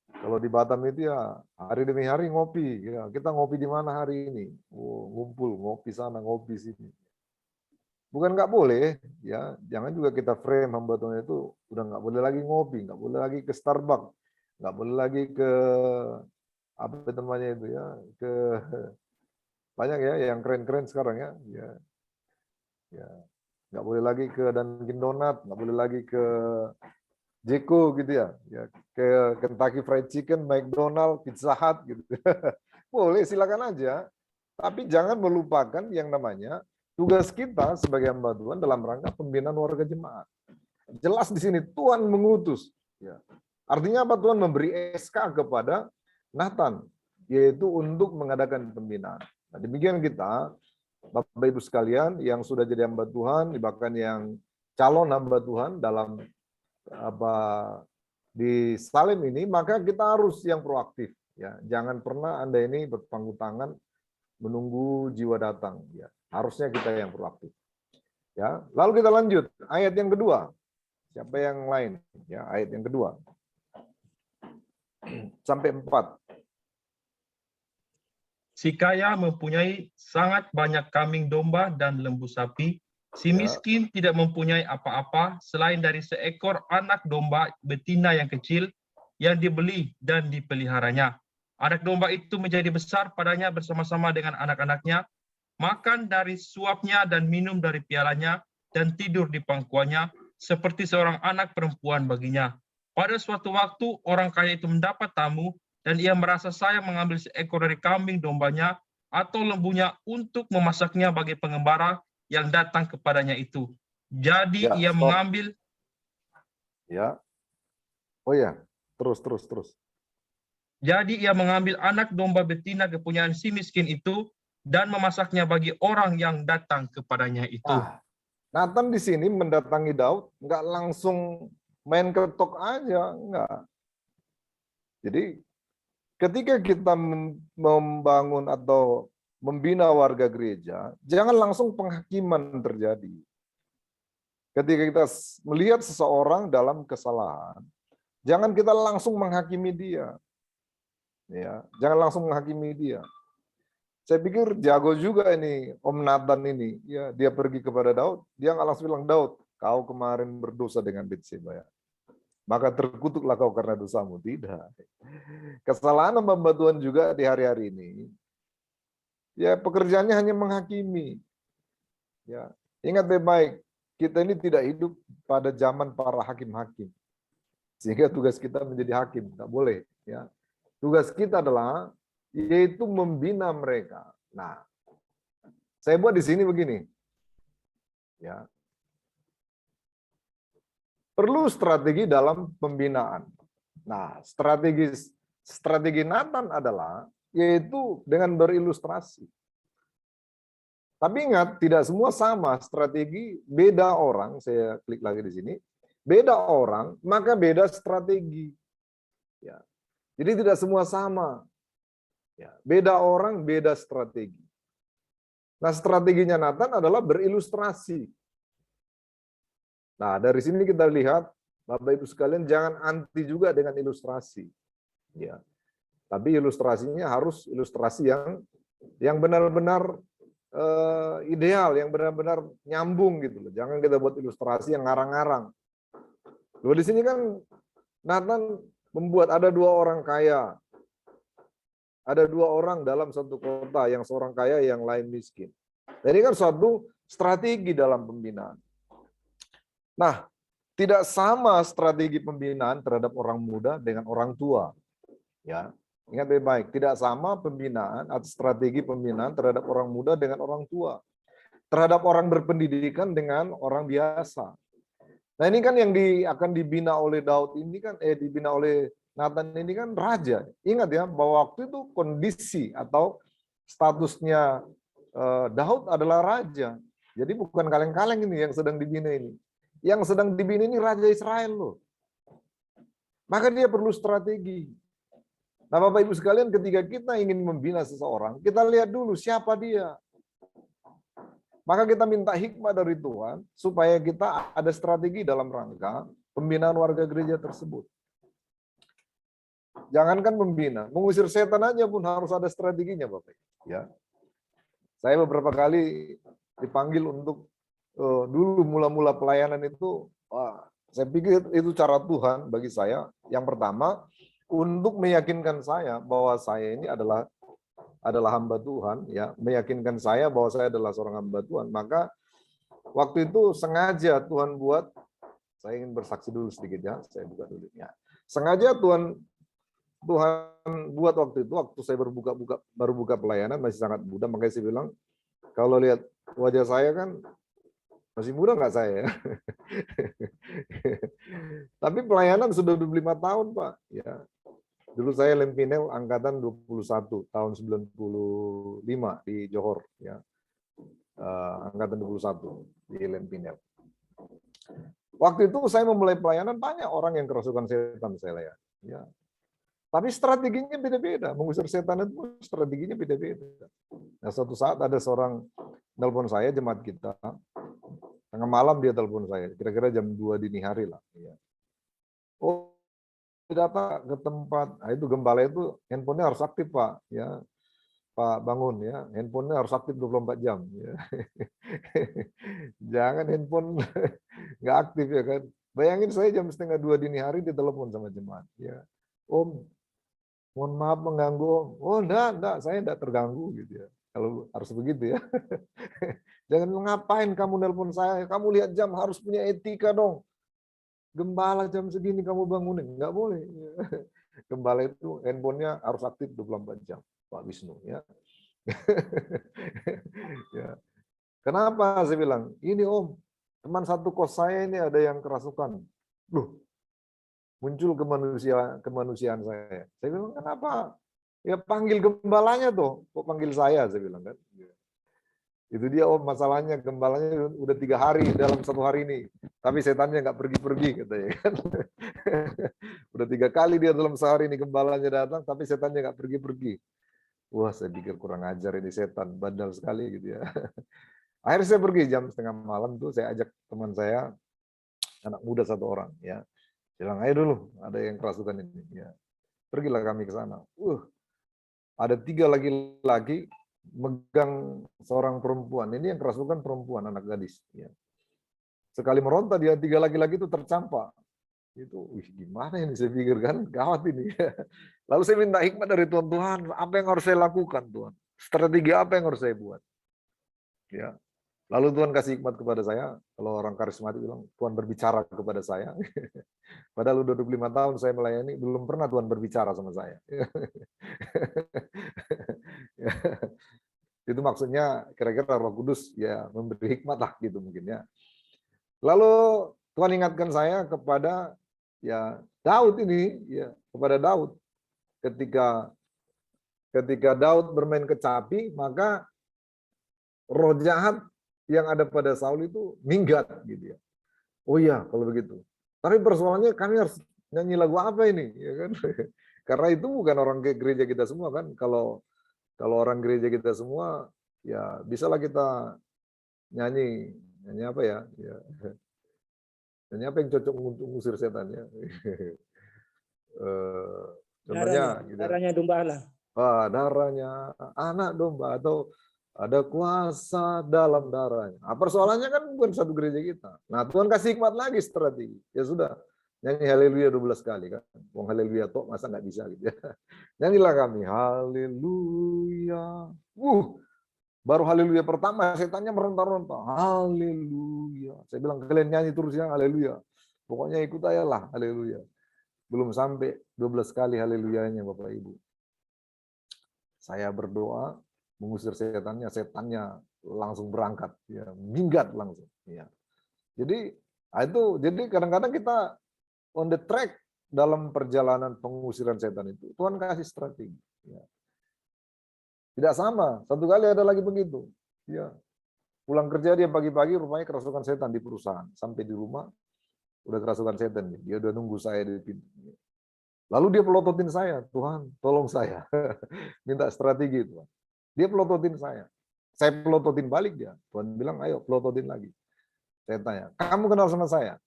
Speaker 1: kalau di Batam itu ya hari demi hari ngopi. Ya, kita ngopi di mana hari ini? Oh, ngumpul, ngopi sana, ngopi sini. Bukan nggak boleh, ya. Jangan juga kita frame hamba Tuhan itu udah nggak boleh lagi ngopi, nggak boleh lagi ke Starbucks, nggak boleh lagi ke apa namanya itu ya, ke banyak ya yang keren-keren sekarang ya. Ya. Nggak boleh lagi ke Dunkin Donut, nggak boleh lagi ke Jeko gitu ya, ke Kentucky Fried Chicken, McDonald, Pizza Hut gitu. Boleh, silakan aja. Tapi jangan melupakan yang namanya tugas kita sebagai hamba Tuhan dalam rangka pembinaan warga jemaat. Jelas di sini Tuhan mengutus. Ya. Artinya apa? Tuhan memberi SK kepada Nathan, yaitu untuk mengadakan pembinaan. Nah, demikian kita, Bapak Ibu sekalian yang sudah jadi hamba Tuhan, bahkan yang calon hamba Tuhan dalam di Salim ini, maka kita harus yang proaktif. Ya, jangan pernah Anda ini berpangku tangan menunggu jiwa datang. Ya, harusnya kita yang proaktif. Ya, lalu kita lanjut ayat yang kedua. Siapa yang lain? Ya, ayat yang kedua sampai 4.
Speaker 8: Si kaya mempunyai sangat banyak kambing domba dan lembu sapi. Si miskin tidak mempunyai apa-apa selain dari seekor anak domba betina yang kecil yang dibeli dan dipeliharanya. Anak domba itu menjadi besar padanya bersama-sama dengan anak-anaknya, makan dari suapnya dan minum dari pialanya, dan tidur di pangkuannya, seperti seorang anak perempuan baginya. Pada suatu waktu, orang kaya itu mendapat tamu, dan ia merasa sayang mengambil seekor dari kambing dombanya atau lembunya untuk memasaknya bagi pengembara yang datang kepadanya itu. Jadi ia mengambil.
Speaker 1: Ya. Oh ya, terus.
Speaker 8: Jadi ia mengambil anak domba betina kepunyaan si miskin itu dan memasaknya bagi orang yang datang kepadanya itu.
Speaker 1: Nathan di sini mendatangi Daud, nggak langsung main ketok aja, enggak. Jadi ketika kita membangun atau membina warga gereja, jangan langsung penghakiman terjadi. Ketika kita melihat seseorang dalam kesalahan, jangan kita langsung menghakimi dia. Ya, jangan langsung menghakimi dia. Saya pikir jago juga ini Om Nathan ini. Ya, dia pergi kepada Daud, dia nggak langsung bilang, Daud, kau kemarin berdosa dengan Bathsheba ya. Maka terkutuklah kau karena dosamu. Tidak. Kesalahan hamba Tuhan juga di hari-hari ini, ya pekerjaannya hanya menghakimi. Ya, ingat baik-baik, kita ini tidak hidup pada zaman para hakim-hakim. Sehingga tugas kita menjadi hakim, tidak boleh. Ya, tugas kita adalah yaitu membina mereka. Nah, saya buat di sini begini. Ya. Perlu strategi dalam pembinaan. Nah, strategi Nathan adalah yaitu dengan berilustrasi. Tapi ingat, tidak semua sama strategi, beda orang, saya klik lagi di sini, beda orang, maka beda strategi. Ya. Jadi tidak semua sama. Ya. Beda orang, beda strategi. Nah, strateginya Nathan adalah berilustrasi. Nah, dari sini kita lihat, Bapak Ibu sekalian, jangan anti juga dengan ilustrasi. Ya. Tapi ilustrasinya harus ilustrasi yang benar-benar ideal, yang benar-benar nyambung gitu loh. Jangan kita buat ilustrasi yang ngarang-ngarang. Loh, di sini kan Nathan membuat ada 2 orang kaya. Ada 2 orang dalam satu kota, yang seorang kaya, yang lain miskin. Jadi kan suatu strategi dalam pembinaan. Nah, Tidak sama strategi pembinaan terhadap orang muda dengan orang tua. Ya, ingat baik-baik, tidak sama pembinaan atau strategi pembinaan terhadap orang muda dengan orang tua. Terhadap orang berpendidikan dengan orang biasa. Nah, ini kan yang akan dibina oleh Daud ini kan dibina oleh Nathan ini kan raja. Ingat ya bahwa waktu itu kondisi atau statusnya Daud adalah raja. Jadi bukan kaleng-kaleng ini yang sedang dibina ini. Yang sedang dibina ini Raja Israel loh. Maka dia perlu strategi. Nah Bapak Ibu sekalian, ketika kita ingin membina seseorang, kita lihat dulu siapa dia. Maka kita minta hikmah dari Tuhan, supaya kita ada strategi dalam rangka pembinaan warga gereja tersebut. Jangankan membina, mengusir setan aja pun harus ada strateginya Bapak. Ya. Saya beberapa kali dipanggil untuk dulu mula-mula pelayanan itu, saya pikir itu cara Tuhan bagi saya. Yang pertama, untuk meyakinkan saya bahwa saya ini adalah hamba Tuhan, ya, meyakinkan saya bahwa saya adalah seorang hamba Tuhan. Maka waktu itu sengaja Tuhan buat, saya ingin bersaksi dulu sedikit ya, saya buka dulu ya. Sengaja Tuhan buat waktu itu, waktu saya baru buka pelayanan, masih sangat muda, makanya saya bilang, kalau lihat wajah saya kan masih muda nggak saya? Tapi pelayanan sudah 25 tahun, Pak. Ya. Dulu saya Lempinel angkatan 21 tahun 95 di Johor, ya. Angkatan 21 di Lempinel. Waktu itu saya memulai pelayanan, banyak orang yang kerasukan setan saya lihat. Ya. Tapi strateginya beda-beda. Mengusir setan itu strateginya beda-beda. Nah, suatu saat ada seorang nelpon saya, jemaat kita. Tengah malam dia telepon saya, kira-kira jam 2 dini hari lah. Ya. Oh, data ke tempat, nah itu gembala itu handphonenya harus aktif Pak, ya Pak bangun ya, handphonenya harus aktif 24 jam. Ya. Jangan handphone nggak aktif ya kan. Bayangin saya jam 1:30 dini hari ditelepon sama jemaat. Ya, Om, mohon maaf mengganggu Om. Oh enggak, saya enggak terganggu gitu ya. Kalau harus begitu ya. Jangan ngapain kamu nelpon saya, kamu lihat jam, harus punya etika dong. Gembala jam segini kamu bangunin, nggak boleh. Gembala itu handphonenya harus aktif 24 jam, Pak Wisnu ya. Ya. Kenapa saya bilang, ini Om, teman satu kos saya ini ada yang kerasukan. Loh, muncul kemanusiaan saya. Saya bilang, kenapa? Ya panggil gembalanya tuh, kok panggil saya bilang kan. Itu dia Om, masalahnya gembalanya udah 3 hari dalam 1 hari ini, tapi setannya nggak pergi-pergi katanya kan. Udah 3 kali dia dalam sehari ini gembalanya datang, tapi setannya nggak pergi-pergi. Wah saya pikir kurang ajar ini setan, bandel sekali gitu ya. Akhirnya saya pergi jam 1:30 malam tuh, saya ajak teman saya, anak muda 1 orang ya. Bilang ayo dulu, ada yang kerasukan ini ya. Pergilah kami ke sana. Ada 3 laki-laki megang seorang perempuan. Ini yang kerasukan perempuan, anak gadis. Ya. Sekali meronta dia 3 laki-laki itu tercampak. Itu, gimana ini saya pikir kan, gawat ini. Lalu saya minta hikmat dari Tuhan, apa yang harus saya lakukan Tuhan? Strategi apa yang harus saya buat? Ya. Lalu Tuhan kasih hikmat kepada saya, kalau orang karismatik bilang, Tuhan berbicara kepada saya. Padahal udah 25 tahun saya melayani, belum pernah Tuhan berbicara sama saya. Itu maksudnya kira-kira Roh Kudus ya memberi hikmat lah gitu mungkin ya. Lalu Tuhan ingatkan saya kepada ya Daud ini, ya kepada Daud. Ketika Daud bermain kecapi, maka roh jahat yang ada pada Saul itu minggat gitu ya. Oh iya kalau begitu. Tapi persoalannya kami harus nyanyi lagu apa ini ya kan? Karena itu bukan orang gereja kita semua kan. Kalau orang gereja kita semua ya bisalah kita nyanyi apa ya? Ya. Nyanyi apa yang cocok untuk mengusir setan ya? Contohnya
Speaker 2: darahnya domba Allah.
Speaker 1: Darahnya anak domba atau ada kuasa dalam darahnya. Nah, persoalannya kan bukan satu gereja kita. Nah, Tuhan kasih hikmat lagi strategi. Ya sudah, nyanyi haleluya 12 kali kan. Wong haleluya toh masa nggak bisa gitu ya. Nyanyilah kami haleluya. Baru haleluya pertama setannya meronta-ronta. Haleluya. Saya bilang kalian nyanyi terus ya haleluya. Pokoknya ikut aja lah, haleluya. Belum sampai 12 kali haleluyanya Bapak Ibu. Saya berdoa, mengusir setannya, setannya langsung berangkat, ya, minggat langsung. Ya. Jadi jadi kadang-kadang kita on the track dalam perjalanan pengusiran setan itu. Tuhan kasih strategi. Ya. Tidak sama. Satu kali ada lagi begitu. Ya. Pulang kerja dia pagi-pagi, rupanya kerasukan setan di perusahaan. Sampai di rumah, udah kerasukan setan. Dia udah nunggu saya di pintu. Lalu dia pelototin saya, Tuhan, tolong saya. Minta strategi, Tuhan. Dia pelototin saya. Saya pelototin balik dia. Tuhan bilang, ayo pelototin lagi. Saya tanya, kamu kenal sama saya?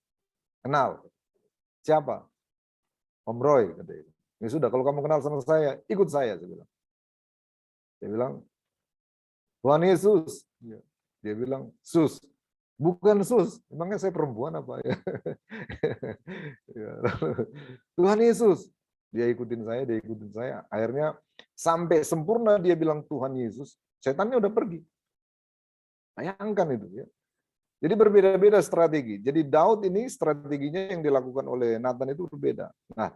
Speaker 1: Kenal. Siapa? Om Roy, katanya. Ya sudah, kalau kamu kenal sama saya, ikut saya, saya bilang. Saya bilang, Tuhan Yesus. Dia bilang, Sus. Bukan Sus, emangnya saya perempuan apa ya? Tuhan Yesus. Dia ikutin saya. Akhirnya sampai sempurna dia bilang Tuhan Yesus, setannya udah pergi. Bayangkan itu ya. Jadi berbeda-beda strategi. Jadi Daud ini strateginya yang dilakukan oleh Nathan itu berbeda. Nah,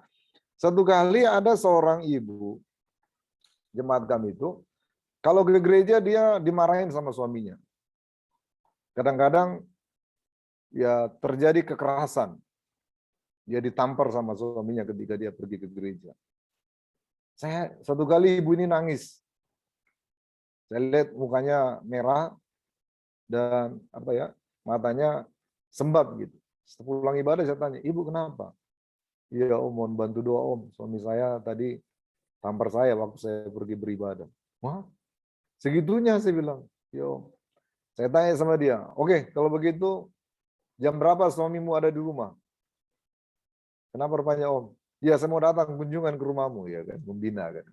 Speaker 1: satu kali ada seorang ibu, jemaat kami itu, kalau ke gereja dia dimarahin sama suaminya. Kadang-kadang ya terjadi kekerasan. Dia ditampar sama suaminya ketika dia pergi ke gereja. Satu kali ibu ini nangis. Saya lihat mukanya merah dan matanya sembab gitu. Sepulang ibadah saya tanya, "Ibu kenapa?" "Iya Om, mohon bantu doa Om. Suami saya tadi tampar saya waktu saya pergi beribadah." "Wah, segitunya?" saya bilang. "Iya Om." Saya tanya sama dia, "Oke, kalau begitu jam berapa suamimu ada di rumah?" "Kenapa rupanya Om?" "Ya, saya mau datang kunjungan ke rumahmu," ya kan, membina kan.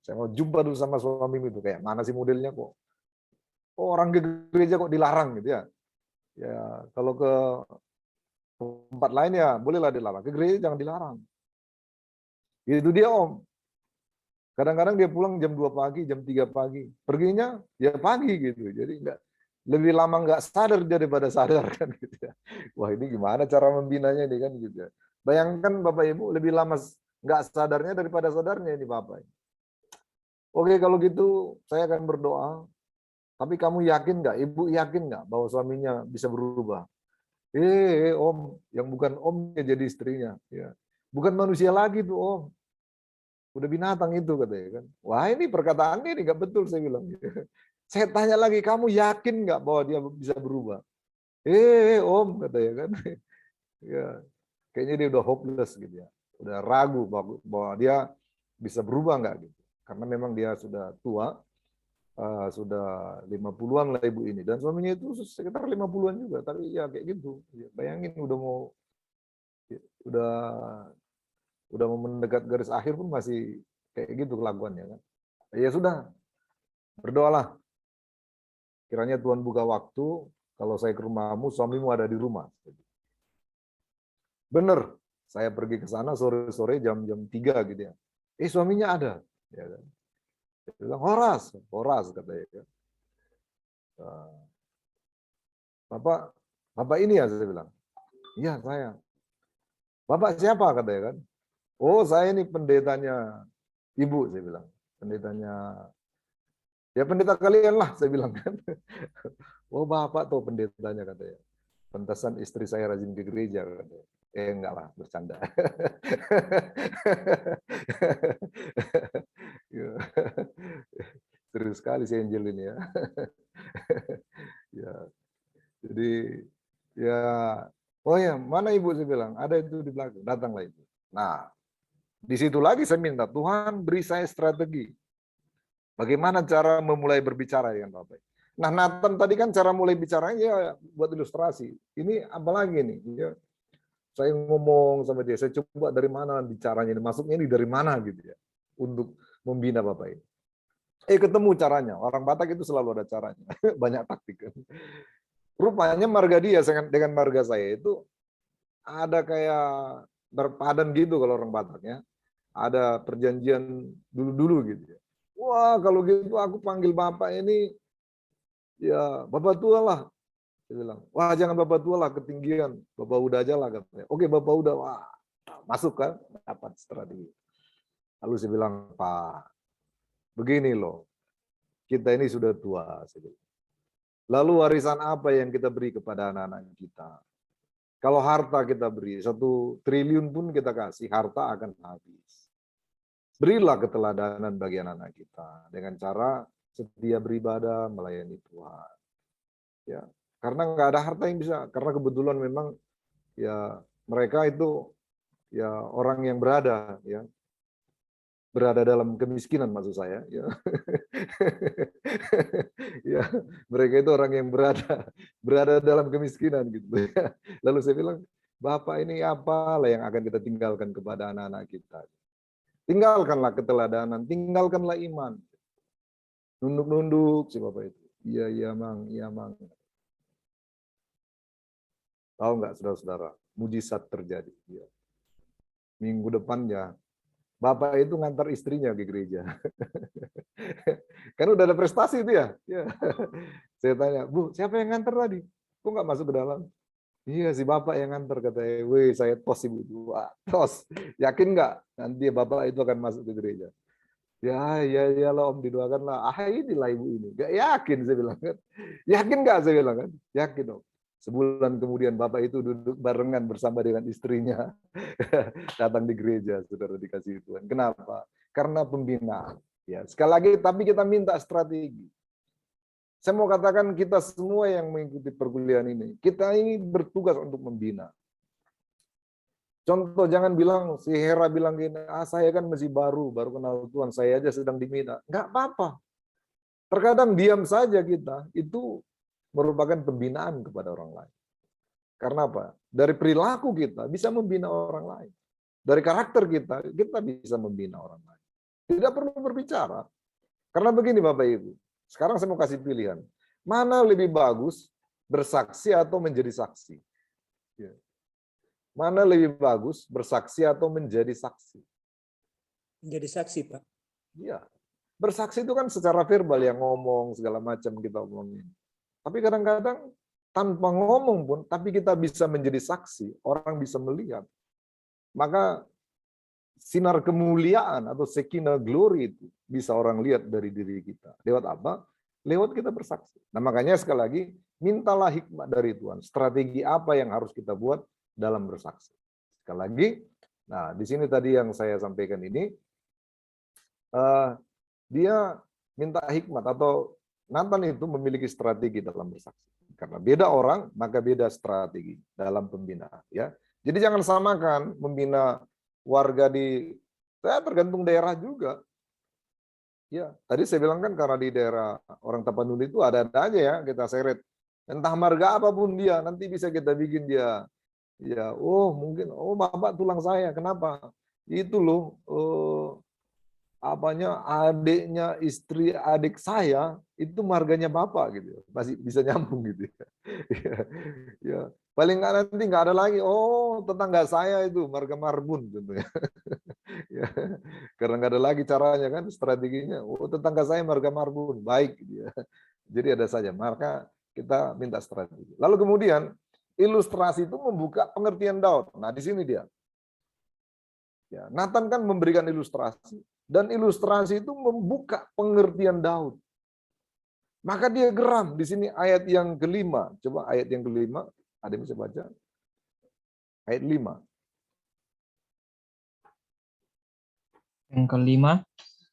Speaker 1: Saya mau jumpa dulu sama suamimu itu, kayak mana sih modelnya kok? Oh, orang ke gereja kok dilarang gitu ya. Ya, kalau ke tempat lain ya bolehlah dilarang. Ke gereja jangan dilarang. Itu dia Om. Kadang-kadang dia pulang jam 2 pagi, jam 3 pagi. Perginya ya pagi gitu. Jadi lebih lama nggak sadar daripada sadar kan gitu ya. Wah, ini gimana cara membinanya ini kan gitu ya. Bayangkan Bapak Ibu lebih lama nggak sadarnya daripada sadarnya ini Bapak. Oke, kalau gitu saya akan berdoa. Tapi kamu yakin nggak? Ibu yakin nggak bahwa suaminya bisa berubah? Om, yang bukan omnya jadi istrinya. Ya. Bukan manusia lagi tuh Om. Udah binatang itu katanya kan. Wah, ini perkataannya ini nggak betul saya bilang. Saya tanya lagi, kamu yakin nggak bahwa dia bisa berubah? Om katanya kan. Ya, kayaknya dia udah hopeless gitu ya. Udah ragu bahwa dia bisa berubah nggak gitu. Karena memang dia sudah tua, sudah 50-an lah ibu ini. Dan suaminya itu sekitar 50-an juga. Tapi ya kayak gitu. Ya, bayangin udah mau mendekat garis akhir pun masih kayak gitu kelakuannya kan. Ya sudah, berdoalah. Kiranya Tuhan buka waktu, kalau saya ke rumahmu, suamimu ada di rumah. Bener, saya pergi ke sana sore-sore jam 3 gitu ya. Suaminya ada. Ya kan? Dia bilang, Horas katanya. Kan. Bapak ini ya, saya bilang. Iya, saya. Bapak siapa katanya kan? Oh, saya ini pendetanya ibu, saya bilang. Pendetanya, ya pendeta kalian lah, saya bilang kan. Oh, Bapak tuh pendetanya katanya. Pantesan istri saya rajin ke gereja katanya. Enggak lah, bercanda. Serius sekali si Angel ini ya. Ya. Jadi ya, oh ya, mana ibu saya bilang, ada itu di belakang, datanglah ibu. Nah, di situ lagi saya minta, Tuhan beri saya strategi. Bagaimana cara memulai berbicara dengan Bapak. Nah, Nathan tadi kan cara mulai bicaranya ya buat ilustrasi. Ini apalagi nih, ya. Saya ngomong sama dia, saya coba dari mana bicaranya, masuknya ini dari mana gitu ya, untuk membina Bapak ini. Ketemu caranya, orang Batak itu selalu ada caranya, banyak taktik kan. Rupanya marga dia dengan marga saya itu ada kayak berpadan gitu kalau orang Bataknya, ada perjanjian dulu-dulu gitu ya. Wah, kalau gitu aku panggil Bapak ini, ya Bapak tua lah, Saya bilang, wah jangan Bapak tua lah, ketinggian. Bapak udah aja lah katanya. Oke Bapak udah, wah masuk kan, dapat strategi. Lalu saya bilang, Pak, begini loh, kita ini sudah tua. Saya bilang. Lalu warisan apa yang kita beri kepada anak-anak kita? Kalau harta kita beri, 1 triliun pun kita kasih, harta akan habis. Berilah keteladanan bagi anak-anak kita dengan cara setia beribadah, melayani Tuhan. Ya, karena nggak ada harta yang bisa, karena kebetulan memang ya mereka itu ya orang yang berada dalam kemiskinan maksud saya. Ya. Ya, mereka itu orang yang berada dalam kemiskinan gitu. Ya. Lalu saya bilang, Bapak ini apalah yang akan kita tinggalkan kepada anak-anak kita? Tinggalkanlah keteladanan, tinggalkanlah iman. Nunduk-nunduk si Bapak itu. Iya, iya Mang, iya Mang. Tahu nggak saudara-saudara, mujizat terjadi. Ya. Minggu depannya, Bapak itu ngantar istrinya ke gereja. Kan udah ada prestasi itu ya. Ya. Saya tanya, Bu, siapa yang ngantar tadi? Kok nggak masuk ke dalam? Iya, si Bapak yang ngantar, katanya. Wih, saya tos Ibu. Wah, tos. Yakin nggak nanti Bapak itu akan masuk ke gereja? Ya lah Om, didoakan lah. Inilah Ibu ini. Gak yakin, saya bilang kan. Yakin nggak, saya bilang kan? Yakin Om. Sebulan kemudian Bapak itu duduk barengan bersama dengan istrinya. Datang di gereja, saudara dikasih Tuhan. Kenapa? Karena pembinaan. Ya, sekali lagi, tapi kita minta strategi. Saya mau katakan kita semua yang mengikuti perkuliahan ini, kita ini bertugas untuk membina. Contoh, jangan bilang, si Hera bilang gini, saya kan masih baru kenal Tuhan, saya aja sedang dibina. Enggak apa-apa. Terkadang diam saja kita, itu merupakan pembinaan kepada orang lain. Karena apa? Dari perilaku kita bisa membina orang lain. Dari karakter kita bisa membina orang lain. Tidak perlu berbicara. Karena begini Bapak Ibu, sekarang saya mau kasih pilihan. Mana lebih bagus, bersaksi atau menjadi saksi? Mana lebih bagus, bersaksi atau menjadi saksi?
Speaker 2: Menjadi saksi, Pak.
Speaker 1: Iya. Bersaksi itu kan secara verbal yang ngomong, segala macam kita omongin. Tapi kadang-kadang tanpa ngomong pun, tapi kita bisa menjadi saksi, orang bisa melihat. Maka sinar kemuliaan atau Shekinah glory itu bisa orang lihat dari diri kita. Lewat apa? Lewat kita bersaksi. Nah makanya sekali lagi, mintalah hikmat dari Tuhan. Strategi apa yang harus kita buat dalam bersaksi. Sekali lagi, nah di sini tadi yang saya sampaikan ini, dia minta hikmat atau Nathan itu memiliki strategi dalam bersaksi. Karena beda orang, maka beda strategi dalam pembinaan. Ya, jadi jangan samakan membina warga saya tergantung daerah juga. Ya, tadi saya bilang kan karena di daerah orang Tapanuli itu ada-ada aja ya kita seret. Entah marga apapun dia, nanti bisa kita bikin dia. Ya, mungkin Bapak tulang saya, kenapa? Itu loh, adiknya istri adik saya itu marganya Bapak gitu, masih bisa nyambung gitu ya. Ya, paling nggak nanti nggak ada lagi. Tetangga saya itu marga Marbun gitu ya. Ya, karena nggak ada lagi caranya kan strateginya. Tetangga saya marga Marbun, baik gitu ya. Jadi ada saja. Maka kita minta strategi. Lalu kemudian ilustrasi itu membuka pengertian Daud. Nah di sini dia. Ya, Nathan kan memberikan ilustrasi. Dan ilustrasi itu membuka pengertian Daud. Maka dia geram. Di sini ayat yang kelima. Coba ayat yang kelima. Ada yang bisa baca? Ayat 5.
Speaker 6: Yang kelima,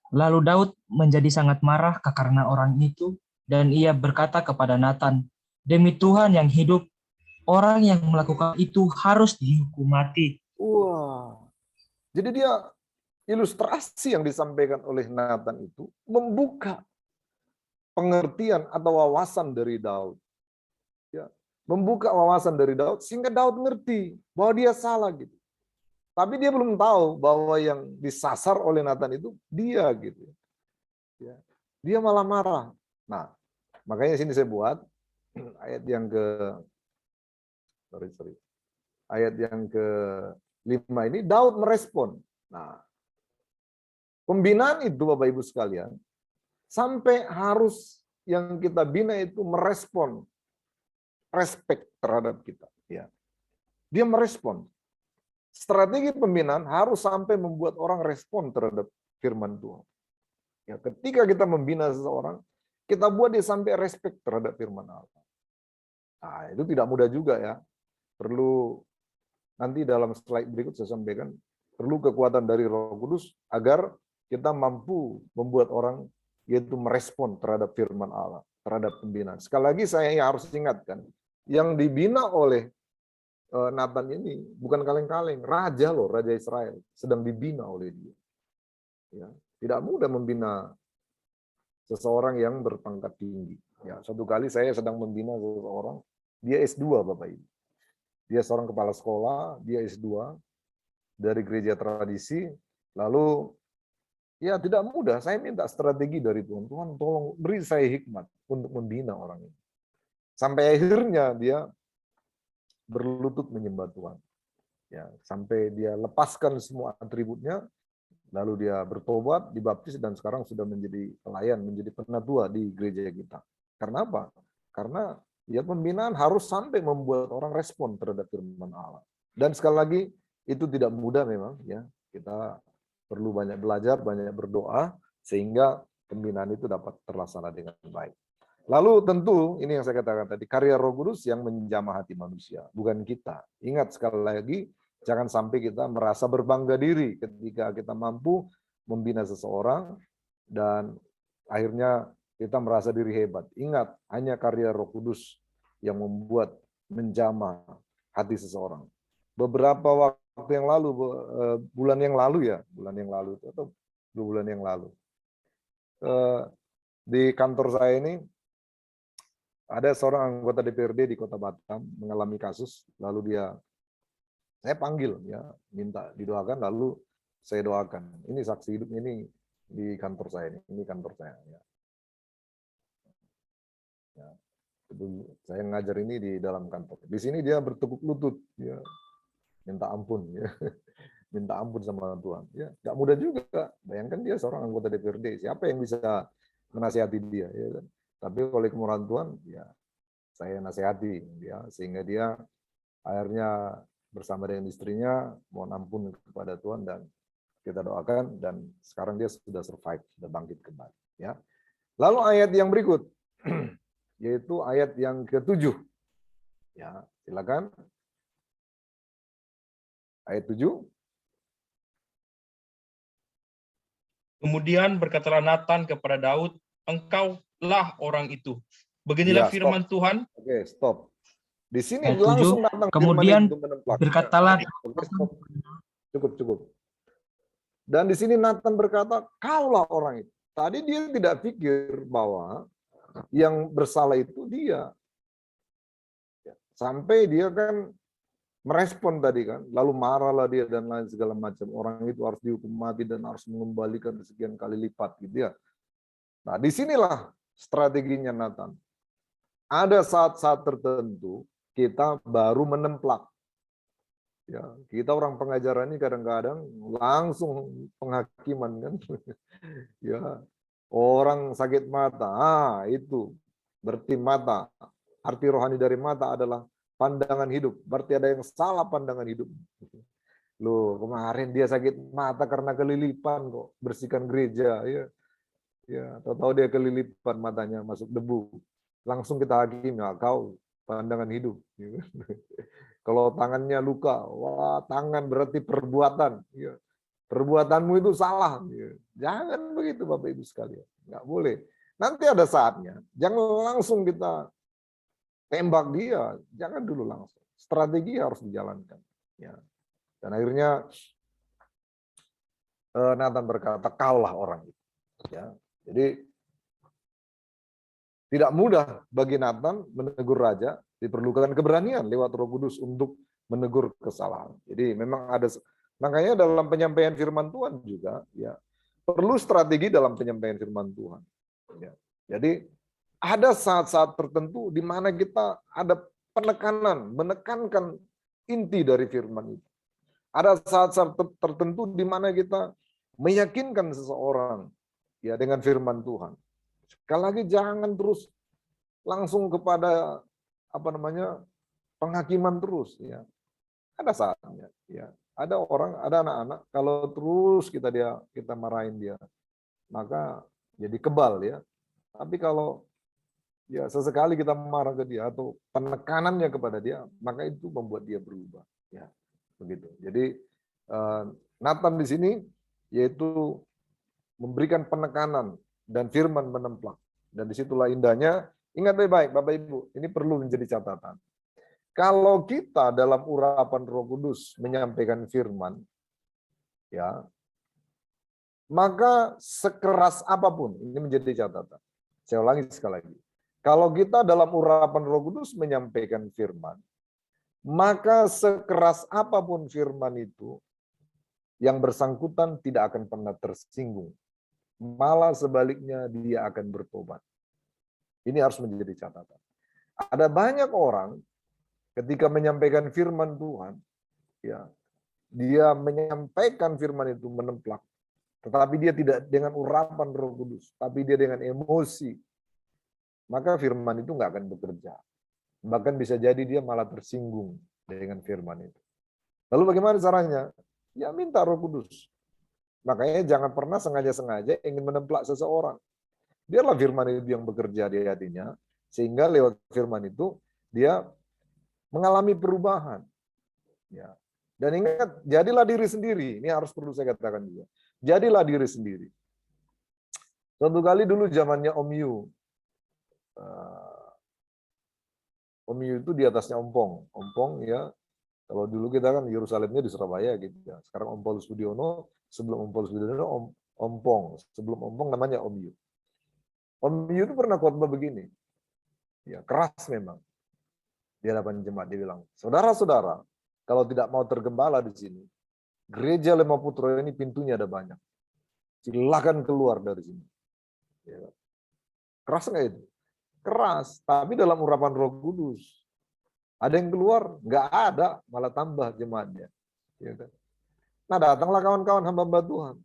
Speaker 6: lalu Daud menjadi sangat marah karena orang itu, dan ia berkata kepada Nathan, demi Tuhan yang hidup, orang yang melakukan itu harus dihukum mati.
Speaker 1: Wah. Jadi dia ilustrasi yang disampaikan oleh Nathan itu membuka pengertian atau wawasan dari Daud. Ya, membuka wawasan dari Daud sehingga Daud ngerti bahwa dia salah gitu. Tapi dia belum tahu bahwa yang disasar oleh Nathan itu dia gitu. Ya, dia malah marah. Nah, makanya sini saya buat ayat yang ayat yang ke-5 ini Daud merespon. Nah, pembinaan itu Bapak Ibu sekalian, sampai harus yang kita bina itu merespon respect terhadap kita. Ya. Dia merespon. Strategi pembinaan harus sampai membuat orang respon terhadap firman Tuhan. Ya, ketika kita membina seseorang, kita buat dia sampai respect terhadap firman Allah. Nah, itu tidak mudah juga ya. Perlu nanti dalam slide berikut saya sampaikan, perlu kekuatan dari Roh Kudus agar kita mampu membuat orang yaitu merespon terhadap firman Allah, terhadap pembinaan. Sekali lagi saya harus ingatkan, yang dibina oleh Nathan ini bukan kaleng-kaleng, raja loh, raja Israel sedang dibina oleh dia. Ya, tidak mudah membina seseorang yang berpangkat tinggi. Ya, satu kali saya sedang membina seseorang, dia S2 Bapak Ibu. Dia seorang kepala sekolah, dia S2 dari gereja tradisi, lalu ya tidak mudah, saya minta strategi dari Tuhan. Tuhan tolong beri saya hikmat untuk membina orang ini. Sampai akhirnya dia berlutut menyembah Tuhan. Ya, sampai dia lepaskan semua atributnya, lalu dia bertobat, dibaptis, dan sekarang sudah menjadi pelayan, menjadi penatua di gereja kita. Karena apa? Karena ya pembinaan harus sampai membuat orang respon terhadap firman Allah. Dan sekali lagi, itu tidak mudah memang. Ya, kita perlu banyak belajar, banyak berdoa, sehingga pembinaan itu dapat terlaksana dengan baik. Lalu tentu, ini yang saya katakan tadi, karya Roh Kudus yang menjamah hati manusia, bukan kita. Ingat sekali lagi, jangan sampai kita merasa berbangga diri ketika kita mampu membina seseorang, dan akhirnya kita merasa diri hebat. Ingat, hanya karya Roh Kudus yang membuat menjamah hati seseorang. Beberapa waktu yang lalu, bulan yang lalu atau 2 bulan yang lalu, di kantor saya ini, ada seorang anggota DPRD di Kota Batam mengalami kasus, lalu saya panggil, ya, minta didoakan, lalu saya doakan. Ini saksi hidup ini di kantor saya, ini kantor saya. Ya. Ya. Saya ngajar ini di dalam kantor. Di sini dia bertekuk lutut, ya, minta ampun, ya. Minta ampun sama Tuhan. Ya, nggak mudah juga. Bayangkan dia seorang anggota DPRD, siapa yang bisa menasihati dia, ya kan? Tapi oleh kemurahan Tuhan, ya saya nasihati, ya, sehingga dia akhirnya bersama dengan istrinya mohon ampun kepada Tuhan, dan kita doakan, dan sekarang dia sudah survive, sudah bangkit kembali. Ya. Lalu ayat yang berikut, yaitu ayat yang ke-7. Ya, silakan. Ayat 7.
Speaker 8: Kemudian berkatalah Nathan kepada Daud, engkaulah orang itu. Beginilah
Speaker 1: Ya,
Speaker 8: firman Tuhan.
Speaker 1: Oke, stop. Di sini
Speaker 6: Ayat
Speaker 1: langsung
Speaker 6: 7,
Speaker 1: datang
Speaker 6: kemudian
Speaker 1: firman itu menemplak.
Speaker 6: berkatalah,
Speaker 1: Oke, stop. Cukup. Dan di sini Nathan berkata, kaulah orang itu. Tadi dia tidak pikir bahwa yang bersalah itu dia. Sampai dia kan merespon tadi kan, lalu marahlah dia dan lain segala macam. Orang itu harus dihukum mati dan harus mengembalikan sekian kali lipat gitu ya. Nah, disinilah strateginya Nathan. Ada saat-saat tertentu kita baru menemplak. Ya, kita orang pengajaran ini kadang-kadang langsung penghakiman kan. Ya, orang sakit mata, itu berarti mata. Arti rohani dari mata adalah pandangan hidup. Berarti ada yang salah pandangan hidup. Loh, kemarin dia sakit mata karena kelilipan kok, bersihkan gereja, ya. Ya, tahu-tahu dia kelilipan matanya masuk debu. Langsung kita hakimi, ya, kau pandangan hidup. Kalau tangannya luka, wah, tangan berarti perbuatan. Ya. Perbuatanmu itu salah. Ya. Jangan begitu Bapak Ibu sekalian. Nggak boleh. Nanti ada saatnya, jangan langsung kita tembak dia, jangan dulu langsung. Strategi harus dijalankan. Ya. Dan akhirnya Nathan berkata, kaulah orang itu. Ya. Jadi tidak mudah bagi Nathan menegur raja, diperlukan keberanian lewat Roh Kudus untuk menegur kesalahan. Jadi memang ada, makanya dalam penyampaian firman Tuhan juga, ya, perlu strategi dalam penyampaian firman Tuhan. Ya. Jadi ada saat-saat tertentu di mana kita ada penekanan, menekankan inti dari firman itu. Ada saat-saat tertentu di mana kita meyakinkan seseorang, ya, dengan firman Tuhan. Sekali lagi jangan terus langsung kepada penghakiman terus, ya. Ada saatnya, ya. Ada orang, ada anak-anak kalau terus kita marahin dia, maka jadi kebal, ya. Tapi kalau ya sesekali kita marah ke dia atau penekanannya kepada dia, maka itu membuat dia berubah, ya. Begitu. Jadi Nathan di sini yaitu memberikan penekanan dan firman menemplak. Dan disitulah indahnya. Ingat baik-baik, Bapak Ibu, ini perlu menjadi catatan. Kalau kita dalam urapan Roh Kudus menyampaikan firman, ya, maka sekeras apapun, ini menjadi catatan. Saya ulangi sekali lagi. Kalau kita dalam urapan Roh Kudus menyampaikan firman, maka sekeras apapun firman itu, yang bersangkutan tidak akan pernah tersinggung. Malah sebaliknya dia akan bertobat. Ini harus menjadi catatan. Ada banyak orang ketika menyampaikan firman Tuhan, ya, dia menyampaikan firman itu menemplak, tetapi dia tidak dengan urapan Roh Kudus, tapi dia dengan emosi, maka firman itu nggak akan bekerja. Bahkan bisa jadi dia malah tersinggung dengan firman itu. Lalu bagaimana caranya? Ya minta Roh Kudus. Makanya jangan pernah sengaja-sengaja ingin menemplak seseorang. Biarlah firman itu yang bekerja di hatinya, sehingga lewat firman itu dia mengalami perubahan. Ya. Dan ingat, jadilah diri sendiri. Ini harus perlu saya katakan juga. Jadilah diri sendiri. Suatu kali dulu zamannya Om Yu. Om Yu itu di atasnya Ompong. Ompong ya, kalau dulu kita kan Yerusalemnya di Surabaya gitu ya. Sekarang Om Paulus Budiono, sebelum Om Paulus Budiono Ompong. Sebelum Ompong namanya Om Yu. Om Yu itu pernah khotbah begini. Ya, keras memang. Di hadapan jemaat dia bilang, "Saudara-saudara, kalau tidak mau tergembala di sini, gereja Lema Putra ini pintunya ada banyak. Silakan keluar dari sini." Ya. Keras nggak itu? Keras, tapi dalam urapan Roh Kudus. Ada yang keluar? Nggak ada, malah tambah jemaatnya. Ya kan? Nah, datanglah kawan-kawan hamba-hamba Tuhan.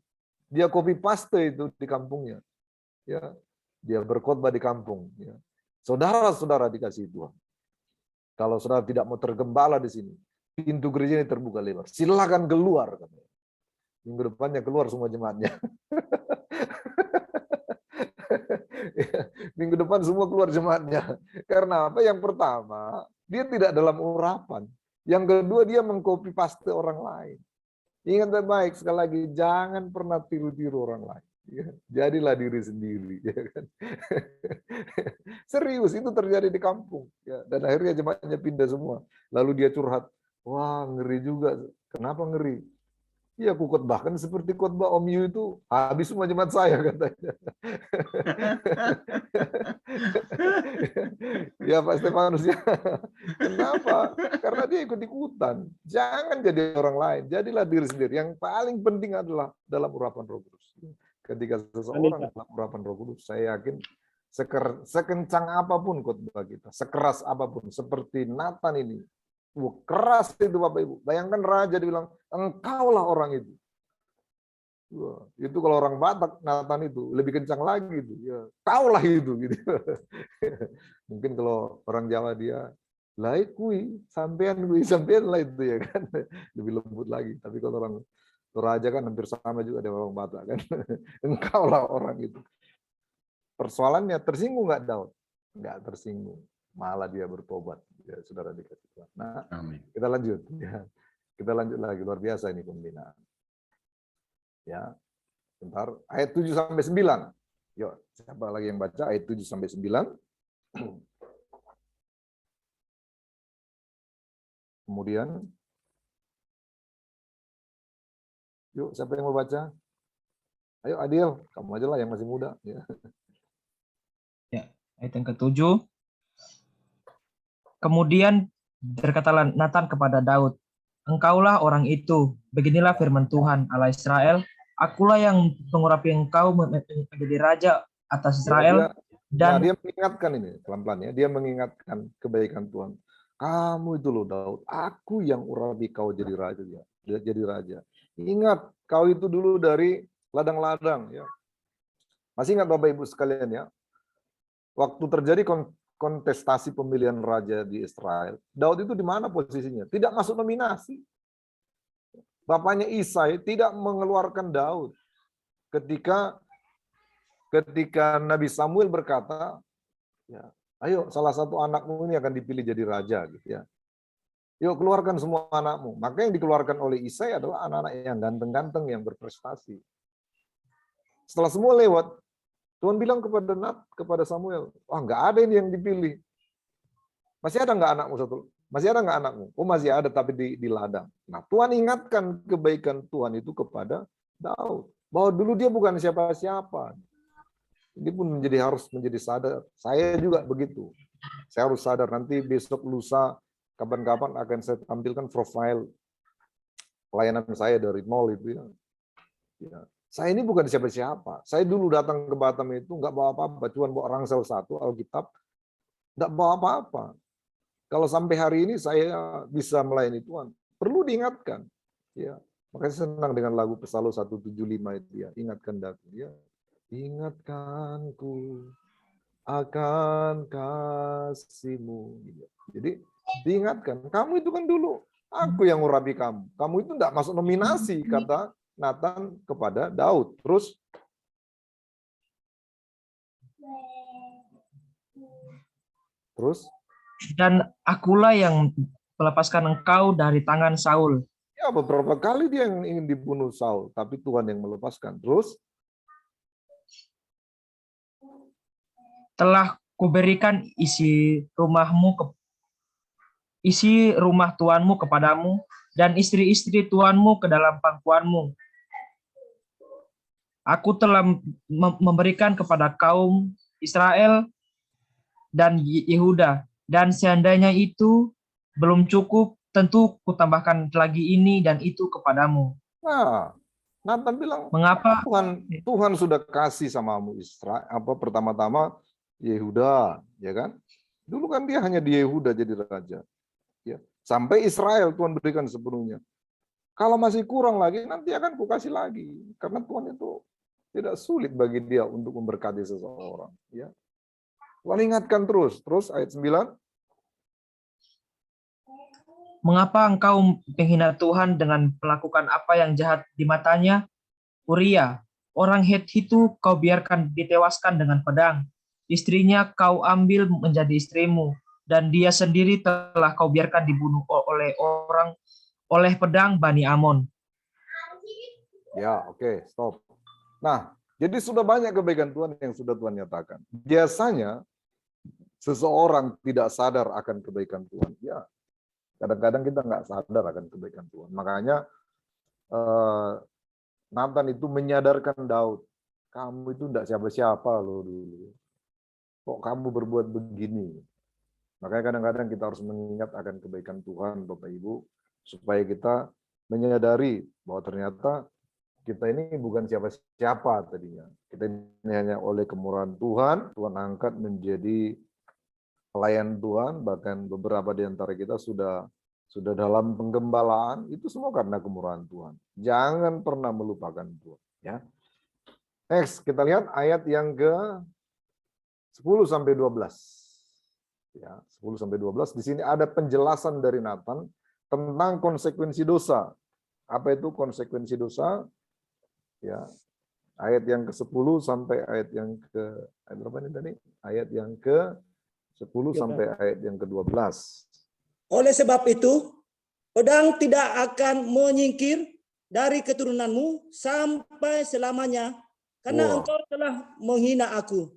Speaker 1: Dia copy paste itu di kampungnya. Ya, dia berkhotbah di kampung. Ya. Saudara-saudara dikasih Tuhan. Kalau saudara tidak mau tergembala di sini, pintu gereja ini terbuka lebar. Silakan keluar. Minggu depannya keluar semua jemaatnya. Minggu depan semua keluar jemaatnya. Karena apa? Yang pertama, dia tidak dalam urapan. Yang kedua, dia mengcopy paste orang lain. Ingat baik-baik, sekali lagi, jangan pernah tiru-tiru orang lain. Ya, jadilah diri sendiri, ya kan? Serius, itu terjadi di kampung, ya. Dan akhirnya jemaatnya pindah semua. Lalu dia curhat, wah ngeri juga. Kenapa ngeri? Ya aku khotbahkan seperti khotbah Om Yu itu, habis semua jemaat saya katanya. Ya Pak Stefanus ya. Kenapa? Karena dia ikut-ikutan. Jangan jadi orang lain, jadilah diri sendiri. Yang paling penting adalah dalam urapan Roh Kudus. Ketika seseorang dalam urapan Roh Kudus, saya yakin sekencang apapun khotbah kita, sekeras apapun, seperti Nathan ini, keras itu Bapak Ibu. Bayangkan raja dibilang, engkaulah orang itu. Wah, itu kalau orang Batak, Nathan itu lebih kencang lagi itu. Ya, kaulah itu gitu. Mungkin kalau orang Jawa dia, lai kui sampean lah itu ya kan, lebih lembut lagi. Tapi kalau orang Toraja kan hampir sama juga dengan orang Batak kan. Engkaulah orang itu. Persoalannya tersinggung nggak Daud? Nggak tersinggung, malah dia bertobat. Ya, saudara dikasih Tuhan. Nah, amin. Kita lanjut. Ya. Kita lanjut lagi, luar biasa ini pembinaan. Ya, bentar. Ayat 7 sampai 9. Yuk, siapa lagi yang baca ayat 7 sampai 9? Kemudian, yuk, siapa yang mau baca? Ayo Adil, kamu aja lah yang masih muda. Ya,
Speaker 6: ayat yang ke-7. Kemudian berkatalah Nathan kepada Daud, engkaulah orang itu, beginilah firman Tuhan Allah Israel, akulah yang mengurapi engkau menjadi raja atas Israel. Dan
Speaker 1: dia mengingatkan ini, pelan-pelan ya, dia mengingatkan kebaikan Tuhan. Kamu itu loh Daud, aku yang urapi kau jadi raja. Ya. Jadi raja. Ingat, kau itu dulu dari ladang-ladang. Ya. Masih ingat Bapak Ibu sekalian ya, waktu terjadi kontestasi pemilihan raja di Israel, Daud itu di mana posisinya? Tidak masuk nominasi. Bapaknya Isai tidak mengeluarkan Daud ketika Nabi Samuel berkata, ya, ayo salah satu anakmu ini akan dipilih jadi raja, gitu ya. Yuk keluarkan semua anakmu. Maka yang dikeluarkan oleh Isai adalah anak-anak yang ganteng-ganteng yang berprestasi. Setelah semua lewat, Tuhan bilang kepada Samuel, wah nggak ada ini yang dipilih. Masih ada nggak anakmu satu? Masih ada nggak anakmu? Oh masih ada, tapi di ladang. Nah Tuhan ingatkan kebaikan Tuhan itu kepada Daud, bahwa dulu dia bukan siapa-siapa. Ini pun harus menjadi sadar. Saya juga begitu. Saya harus sadar. Nanti besok lusa kapan-kapan akan saya tampilkan profil pelayanan saya dari nol itu ya. Ya. Saya ini bukan siapa-siapa. Saya dulu datang ke Batam itu nggak bawa apa-apa, cuma bawa rangsel 1 Alkitab, nggak bawa apa-apa. Kalau sampai hari ini saya bisa melayani Tuhan, perlu diingatkan. Ya, makanya senang dengan lagu Psalm 175 itu ya, ingatkan daku ya. Ingatkanku akan kasih-Mu. Jadi diingatkan, kamu itu kan dulu aku yang urapi kamu. Kamu itu enggak masuk nominasi, kata Nathan kepada Daud. Terus?
Speaker 6: Dan akulah yang melepaskan engkau dari tangan Saul.
Speaker 1: Ya, beberapa kali dia yang ingin dibunuh Saul, tapi Tuhan yang melepaskan. Terus?
Speaker 6: Telah kuberikan isi rumah Tuanmu kepadamu, dan istri-istri Tuanmu ke dalam pangkuanmu. Aku telah memberikan kepada kaum Israel dan Yehuda, dan seandainya itu belum cukup, tentu kutambahkan lagi ini dan itu kepadamu.
Speaker 1: Nah, Nathan bilang,
Speaker 6: mengapa
Speaker 1: Tuhan sudah kasih samamu Israel, pertama-tama Yehuda, ya kan? Dulu kan dia hanya di Yehuda jadi raja. Ya. Sampai Israel Tuhan berikan sepenuhnya. Kalau masih kurang lagi, nanti akan kukasih lagi. Karena Tuhan itu tidak sulit bagi dia untuk memberkati seseorang. Ya. Tuhan ingatkan terus ayat 9.
Speaker 6: Mengapa engkau menghina Tuhan dengan melakukan apa yang jahat di matanya? Uria, orang Het itu kau biarkan ditewaskan dengan pedang. Istrinya kau ambil menjadi istrimu, dan dia sendiri telah kau biarkan dibunuh oleh pedang Bani Amon.
Speaker 1: Ya, oke, stop. Nah, jadi sudah banyak kebaikan Tuhan yang sudah Tuhan nyatakan. Biasanya seseorang tidak sadar akan kebaikan Tuhan. Ya, kadang-kadang kita nggak sadar akan kebaikan Tuhan. Makanya Nathan itu menyadarkan Daud, kamu itu enggak siapa-siapa loh dulu. Kok kamu berbuat begini? Makanya kadang-kadang kita harus mengingat akan kebaikan Tuhan, Bapak Ibu, supaya kita menyadari bahwa ternyata kita ini bukan siapa-siapa tadinya. Kita ini hanya oleh kemurahan Tuhan, Tuhan angkat menjadi pelayan Tuhan, bahkan beberapa di antara kita sudah dalam penggembalaan, itu semua karena kemurahan Tuhan. Jangan pernah melupakan Tuhan. Ya. Next, kita lihat ayat yang ke 10-12. Ya, 10-12. Di sini ada penjelasan dari Nathan tentang konsekuensi dosa. Apa itu konsekuensi dosa? Ya, ayat yang ke-10 sampai ayat yang ke ayat berapa ini tadi? Ayat yang ke-10 sampai ayat yang ke-12.
Speaker 2: Oleh sebab itu, pedang tidak akan menyingkir dari keturunanmu sampai selamanya, karena engkau telah menghina aku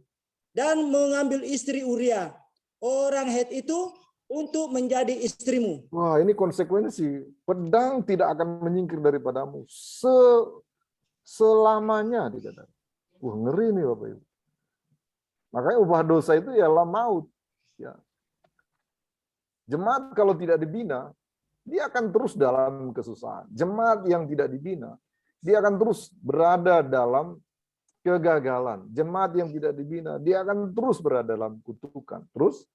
Speaker 2: dan mengambil istri Uria, orang Het itu, untuk menjadi istrimu.
Speaker 1: Wah, ini konsekuensi. Pedang tidak akan menyingkir daripadamu selamanya, dikatakan. Wah, ngeri nih Bapak Ibu. Makanya upah dosa itu ialah maut. Ya. Jemaat kalau tidak dibina, dia akan terus dalam kesusahan. Jemaat yang tidak dibina, dia akan terus berada dalam kegagalan. Jemaat yang tidak dibina, dia akan terus berada dalam kutukan. Terus?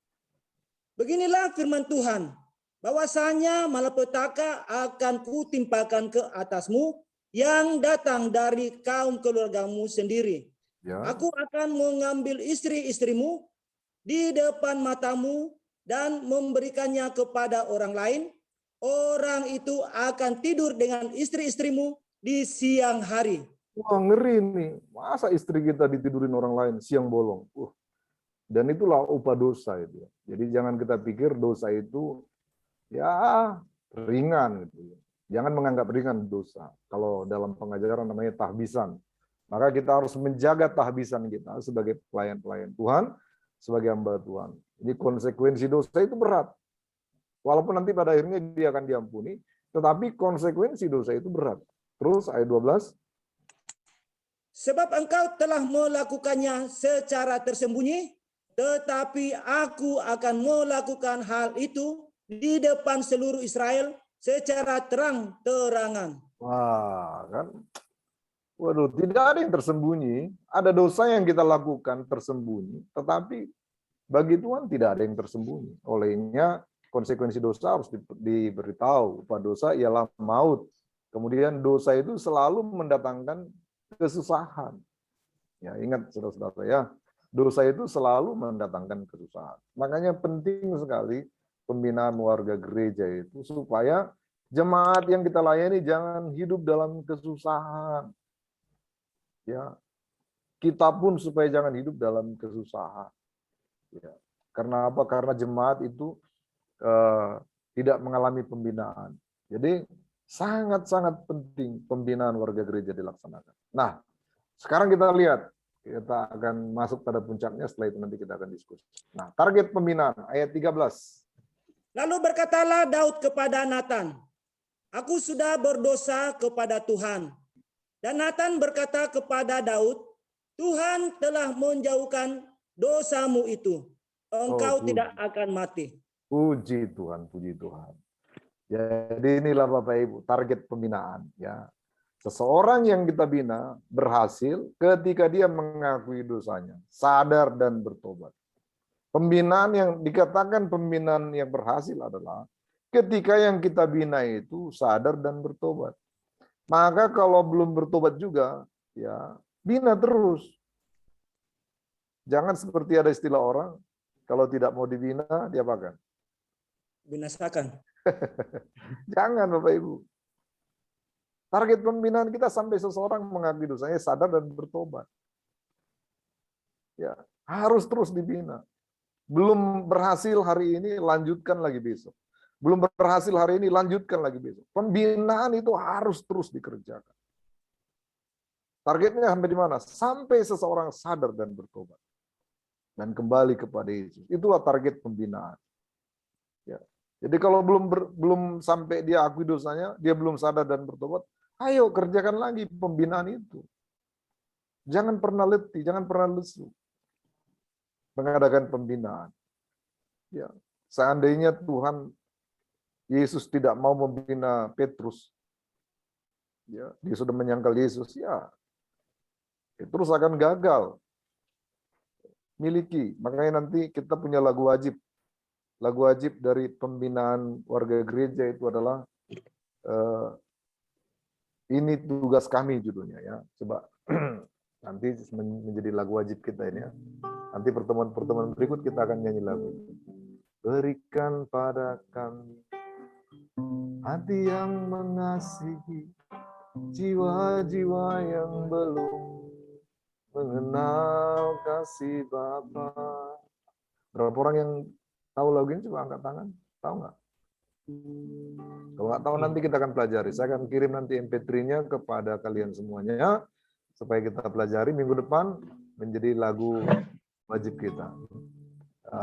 Speaker 2: Beginilah firman Tuhan, bahwasanya malapetaka akan kutimpakan ke atasmu yang datang dari kaum keluargamu sendiri. Ya. Aku akan mengambil istri-istrimu di depan matamu dan memberikannya kepada orang lain, orang itu akan tidur dengan istri-istrimu di siang hari.
Speaker 1: Wah, ngeri nih. Masa istri kita ditidurin orang lain siang bolong? Dan itulah upah dosa itu. Jadi jangan kita pikir dosa itu ya ringan gitu. Jangan menganggap ringan dosa. Kalau dalam pengajaran namanya tahbisan. Maka kita harus menjaga tahbisan kita sebagai pelayan-pelayan Tuhan, sebagai hamba Tuhan. Ini konsekuensi dosa itu berat. Walaupun nanti pada akhirnya dia akan diampuni, tetapi konsekuensi dosa itu berat. Terus ayat 12.
Speaker 2: Sebab engkau telah melakukannya secara tersembunyi, tetapi aku akan melakukan hal itu di depan seluruh Israel secara terang-terangan.
Speaker 1: Wah, kan? Waduh, tidak ada yang tersembunyi. Ada dosa yang kita lakukan tersembunyi, tetapi bagi Tuhan tidak ada yang tersembunyi. Olehnya konsekuensi dosa harus diberitahu. Upah dosa ialah maut. Kemudian dosa itu selalu mendatangkan kesusahan. Ya, ingat saudara-saudara ya, dosa itu selalu mendatangkan kesusahan. Makanya penting sekali pembinaan warga gereja itu supaya jemaat yang kita layani jangan hidup dalam kesusahan. Ya, kita pun supaya jangan hidup dalam kesusahan. Ya. Karena apa? Karena jemaat itu tidak mengalami pembinaan. Jadi sangat-sangat penting pembinaan warga gereja dilaksanakan. Nah, sekarang kita lihat, kita akan masuk pada puncaknya, setelah itu nanti kita akan diskusi. Nah, target pembinaan, ayat 13.
Speaker 2: Lalu berkatalah Daud kepada Nathan, aku sudah berdosa kepada Tuhan. Dan Nathan berkata kepada Daud, Tuhan telah menjauhkan dosamu itu. Engkau tidak akan mati.
Speaker 1: Puji Tuhan, puji Tuhan. Jadi inilah Bapak Ibu, target pembinaan. Ya, seseorang yang kita bina berhasil ketika dia mengakui dosanya, sadar dan bertobat. Pembinaan yang dikatakan pembinaan yang berhasil adalah ketika yang kita bina itu sadar dan bertobat. Maka kalau belum bertobat juga, ya bina terus. Jangan seperti ada istilah orang, kalau tidak mau dibina, diapakan?
Speaker 2: Binasakan.
Speaker 1: Jangan Bapak Ibu. Target pembinaan kita sampai seseorang mengakui dosanya, sadar dan bertobat. Ya, harus terus dibina. Belum berhasil hari ini, lanjutkan lagi besok. Belum berhasil hari ini, lanjutkan lagi besok. Pembinaan itu harus terus dikerjakan. Targetnya sampai di mana? Sampai seseorang sadar dan bertobat. Dan kembali kepada Yesus. Itulah target pembinaan. Ya. Jadi kalau belum sampai dia akui dosanya, dia belum sadar dan bertobat, ayo kerjakan lagi pembinaan itu. Jangan pernah letih, jangan pernah lesu mengadakan pembinaan. Ya, seandainya Tuhan Yesus tidak mau membina Petrus, ya, dia sudah menyangkal Yesus, ya Petrus akan gagal. Miliki, makanya nanti kita punya lagu wajib. Lagu wajib dari pembinaan warga gereja itu adalah ini tugas kami judulnya ya. Coba nanti menjadi lagu wajib kita ini ya. Nanti pertemuan-pertemuan berikut kita akan nyanyi lagu. Berikan pada kami hati yang mengasihi, jiwa-jiwa yang belum mengenal kasih Bapa. Berapa orang yang tahu lagu ini? Coba angkat tangan. Tahu nggak? Kalau nggak tahu nanti kita akan pelajari. Saya akan kirim nanti MP3-nya kepada kalian semuanya supaya kita pelajari minggu depan menjadi lagu wajib kita.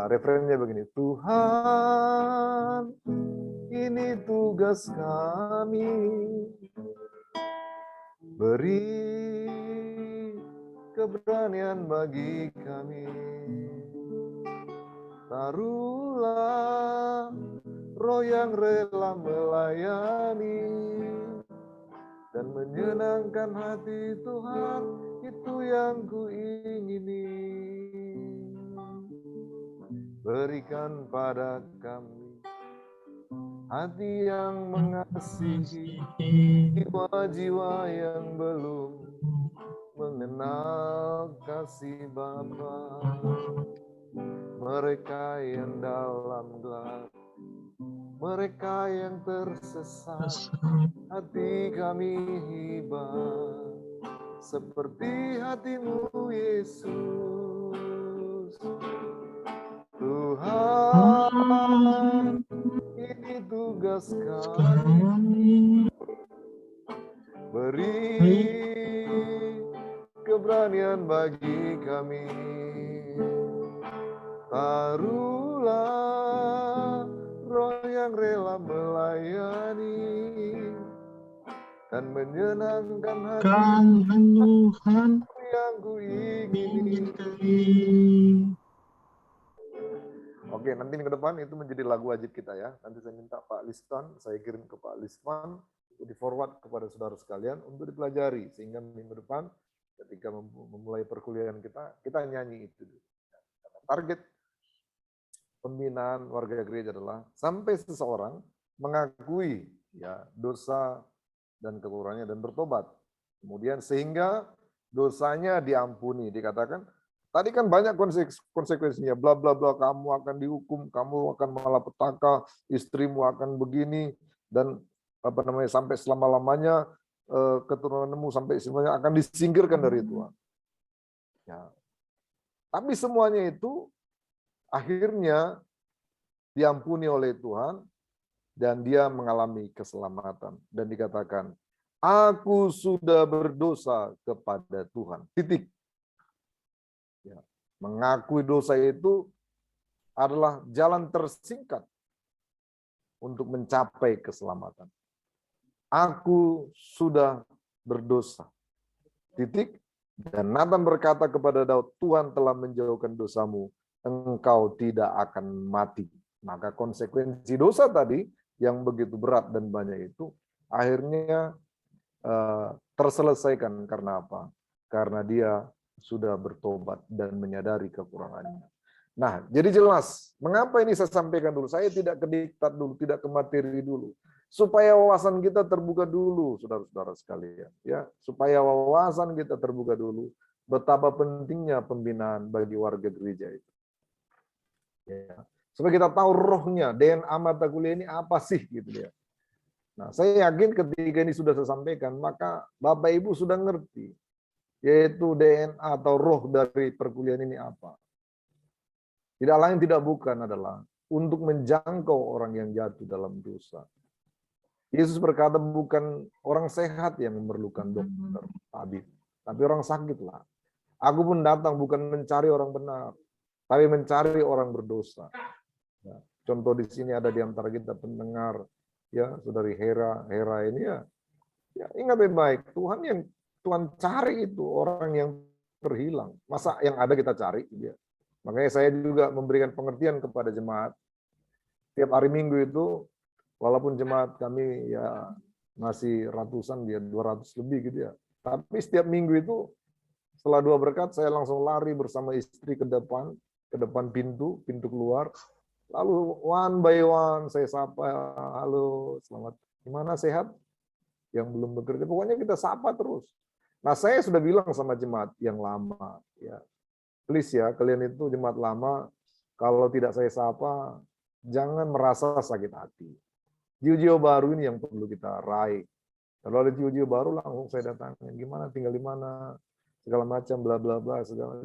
Speaker 1: Referennya begini. Tuhan, ini tugas kami. Beri keberanian bagi kami. Taruhlah roh yang rela melayani dan menyenangkan hati Tuhan, itu yang kuingini. Berikan pada kami hati yang mengasihi, jiwa-jiwa yang belum mengenal kasih Bapa. mereka yang dalam gelap, mereka yang tersesat, hati kami hibah seperti hatimu Yesus. Tuhan, ini tugas kami, beri keberanian bagi kami, taruhlah roh yang rela melayani dan menyenangkan hati
Speaker 11: Tuhan
Speaker 1: yang ku ingini. Oke, nanti minggu depan itu menjadi lagu wajib kita ya. Nanti saya minta Pak Liston, saya kirim ke Pak Liston untuk di forward kepada saudara sekalian untuk dipelajari sehingga minggu depan ketika memulai perkuliahan kita nyanyi itu. Target pembinaan warga gereja adalah sampai seseorang mengakui ya dosa dan kekurangannya dan bertobat. Kemudian sehingga dosanya diampuni. Dikatakan tadi kan banyak konsekuensinya, bla bla bla, kamu akan dihukum, kamu akan malapetaka, istrimu akan begini, dan sampai selama-lamanya keturunanmu sampai semuanya akan disingkirkan dari Tuhan. Ya. Tapi semuanya itu akhirnya diampuni oleh Tuhan dan dia mengalami keselamatan. Dan dikatakan, aku sudah berdosa kepada Tuhan. Titik. Ya, mengakui dosa itu adalah jalan tersingkat untuk mencapai keselamatan. Aku sudah berdosa. Titik. Dan Nathan berkata kepada Daud, Tuhan telah menjauhkan dosamu, engkau tidak akan mati. Maka konsekuensi dosa tadi yang begitu berat dan banyak itu akhirnya terselesaikan. Karena apa? Karena dia sudah bertobat dan menyadari kekurangannya. Nah, jadi jelas, mengapa ini saya sampaikan dulu? Saya tidak ke diktat dulu, tidak ke materi dulu. Supaya wawasan kita terbuka dulu, saudara-saudara sekalian. Ya, supaya wawasan kita terbuka dulu, betapa pentingnya pembinaan bagi warga gereja itu. Ya. Supaya kita tahu rohnya, DNA mata kuliah ini apa sih, gitu ya. Nah, saya yakin ketika ini sudah saya sampaikan, maka Bapak Ibu sudah ngerti yaitu DNA atau roh dari perkuliahan ini apa. Tidak lain tidak bukan adalah untuk menjangkau orang yang jatuh dalam dosa. Yesus berkata bukan orang sehat yang memerlukan dokter, tabib, tapi orang sakit lah. Aku pun datang bukan mencari orang benar, tapi mencari orang berdosa. Ya, contoh di sini ada di antara kita pendengar, ya saudari Hera ini ya ingat baik-baik, Tuhan cari itu orang yang terhilang. Masa yang ada kita cari? Dia. Makanya saya juga memberikan pengertian kepada jemaat. Tiap hari Minggu itu, walaupun jemaat kami ya masih ratusan, dia 200 lebih gitu ya. Tapi setiap minggu itu, setelah doa berkat, saya langsung lari bersama istri ke depan pintu keluar. Lalu one by one saya sapa, halo, selamat, gimana, sehat? Yang belum bekerja, pokoknya kita sapa terus. Nah, saya sudah bilang sama jemaat yang lama, ya, please ya, kalian itu jemaat lama, kalau tidak saya sapa, jangan merasa sakit hati. Jiwa-jiwa baru ini yang perlu kita raih. Kalau ada jiwa-jiwa baru, langsung saya datangin, gimana, tinggal di mana, segala macam, bla bla bla, segala.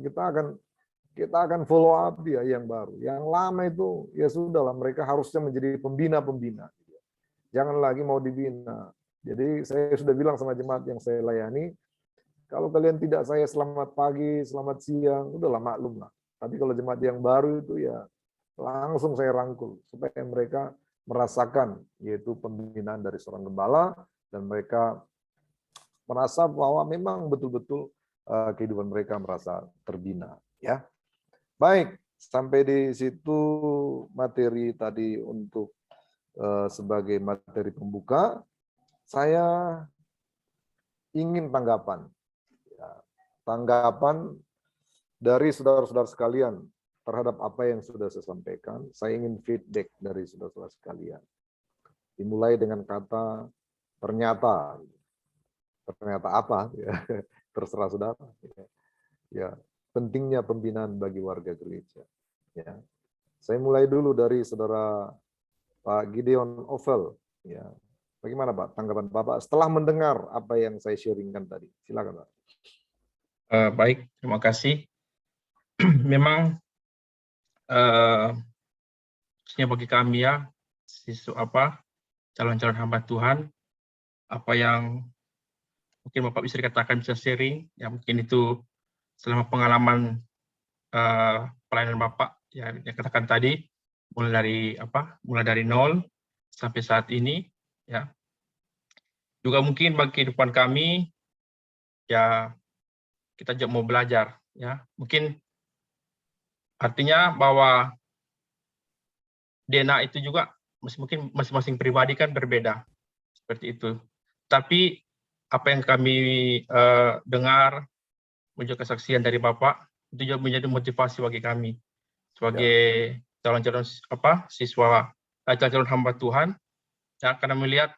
Speaker 1: Kita akan follow up dia yang baru. Yang lama itu, ya sudahlah, mereka harusnya menjadi pembina-pembina. Jangan lagi mau dibina. Jadi saya sudah bilang sama jemaat yang saya layani, kalau kalian tidak saya selamat pagi, selamat siang, udahlah maklum lah. Tapi kalau jemaat yang baru itu ya langsung saya rangkul supaya mereka merasakan yaitu pembinaan dari seorang gembala dan mereka merasa bahwa memang betul-betul kehidupan mereka merasa terbina. Ya, baik, sampai di situ materi tadi untuk sebagai materi pembuka. Saya ingin tanggapan dari saudara-saudara sekalian terhadap apa yang sudah saya sampaikan. Saya ingin feedback dari saudara-saudara sekalian. Dimulai dengan kata ternyata. Ternyata apa? Ya, terserah saudara. Ya, pentingnya pembinaan bagi warga gereja. Ya. Saya mulai dulu dari saudara Pak Gideon Ovel. Ya. Bagaimana Pak tanggapan Bapak setelah mendengar apa yang saya sharingkan tadi? Silakan Pak.
Speaker 8: Baik, terima kasih. Memang khususnya bagi kami ya, calon-calon hamba Tuhan, apa yang mungkin Bapak bisa dikatakan bisa sharing, ya mungkin itu selama pengalaman pelayanan Bapak ya dikatakan tadi, mulai dari nol sampai saat ini, ya. Juga mungkin bagi kehidupan kami, ya kita juga mau belajar, ya. Mungkin artinya bahwa DNA itu juga mungkin masing-masing pribadi kan berbeda, seperti itu. Tapi apa yang kami dengar, menjadi kesaksian dari Bapak, itu juga menjadi motivasi bagi kami sebagai calon-calon siswa, calon hamba Tuhan, ya, karena melihat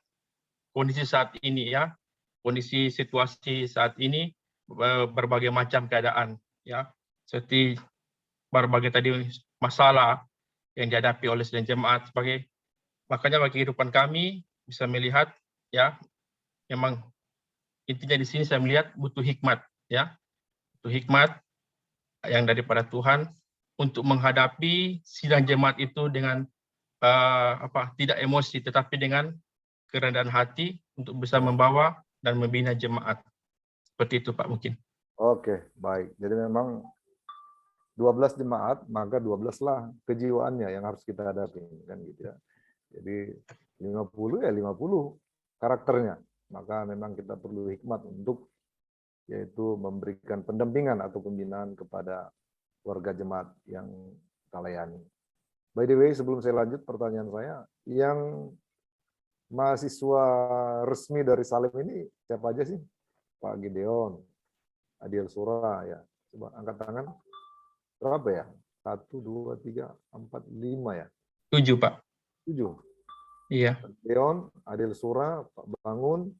Speaker 8: kondisi saat ini ya, kondisi situasi saat ini berbagai macam keadaan ya, seperti berbagai tadi masalah yang dihadapi oleh sidang jemaat sebagai, makanya bagi kehidupan kami bisa melihat ya, memang intinya di sini saya melihat butuh hikmat ya, butuh hikmat yang daripada Tuhan untuk menghadapi sidang jemaat itu dengan tidak emosi tetapi dengan kerendahan hati untuk bisa membawa dan membina jemaat. Seperti itu Pak mungkin.
Speaker 1: Oke, baik. Jadi memang 12 jemaat, maka 12 lah kejiwaannya yang harus kita hadapi kan gitu ya. Jadi 50 ya 50 karakternya. Maka memang kita perlu hikmat untuk yaitu memberikan pendampingan atau pembinaan kepada warga jemaat yang kita layani. By the way, sebelum saya lanjut pertanyaan saya, yang mahasiswa resmi dari Salim ini siapa aja sih? Pak Gideon, Adiel Sura ya. Coba angkat tangan. Berapa ya? 1, 2, 3, 4, 5 ya?
Speaker 8: 7 Pak.
Speaker 1: 7.
Speaker 8: Iya.
Speaker 1: Gideon, Adiel Sura, Pak Bangun,